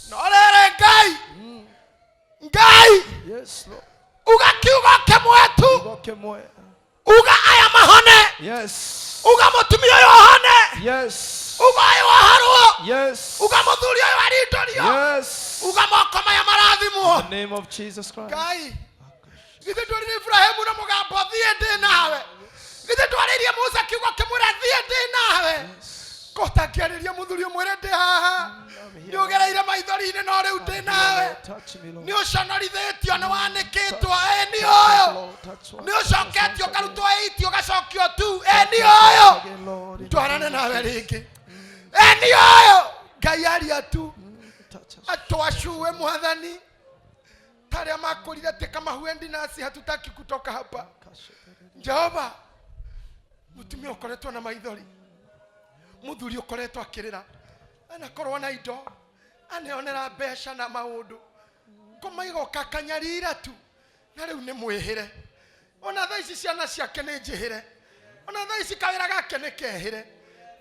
No rere Ngai. Ngai. Yes, Lord. Uga kiugo kimwe tu. Kiugo kimwe. Uga aya mahone. Yes. Uga mutumia uyu ahone. Yes. Uga ayo aharwo. Yes. Uga muthuri uyu arindorio. Yes. Uga moko maya marathimwo. In the name of Jesus Christ. Ngai. Githe twarire Ibrahimu na mugambo thie ndi nawe. Githe twaririe Musa kiugo kimwira thie ndi nawe. Kotakiariria muthuri umwire ndi haha. Ndugereire maithori-ini no riu ndi nawe. Ni uconorithitio ni wanikitwo ni uyu. Ni ucoketio karutwo itio gacokio tu ni uyu. Twarane nawe ringi. Ni uyu. Ngai aria tu. Atwashue mwathani. Taria makurire tika mahuendi nasi hatutaki kutoka hapa. Jehova. Mutumia ukoretwo na maithori. Muthuri ukoretwo akirira. Anakorwo na indo. Aneonera mbeca na maundu. ngoma igokakanyarira tu na riu ni mwihire ona thaa ici ciana ciake ni njihire ona thaa ici kawira gake ni kehire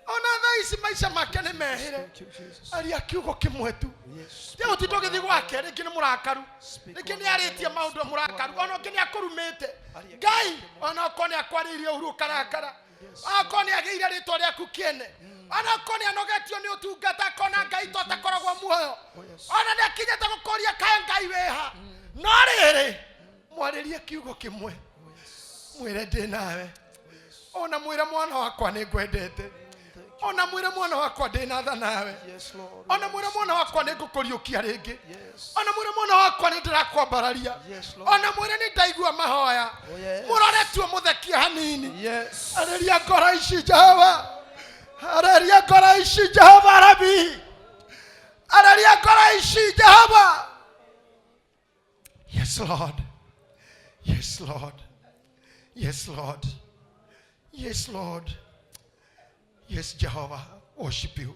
ona thaa ici maica make ni mehire aria kiugo kimwe tu tia utindo githi gwake ringi ni murakaru ringi ni aritie maundu murakaru ona ngi ni akurumite ngai ona koni akwaririe uru karakara akoni ageire ritwa riaku kiene ona koni anogetio ni utungata kona ngai totakoragwo muoyo ona ni akinyete gukoria kaya ngai weha no riri mwaririe kiugo kimwe mwire ndi nawe ona mwire mwana wakwa ni ngwendete ona mwire mwana wakwa ndi na tha nawe ona mwire mwana wakwa ni ngukuriukia ringi ona mwire mwana wakwa ni ndirakwambararia ona mwire ni ndaigua mahoya murore tuo muthekia hanini areria ngoro ici Jehova areria ngoro ici Jehova Rabi areria ngoro ici Jehova. Yes Lord, yes Lord, yes Lord, yes Lord, yes Jehovah, worship you.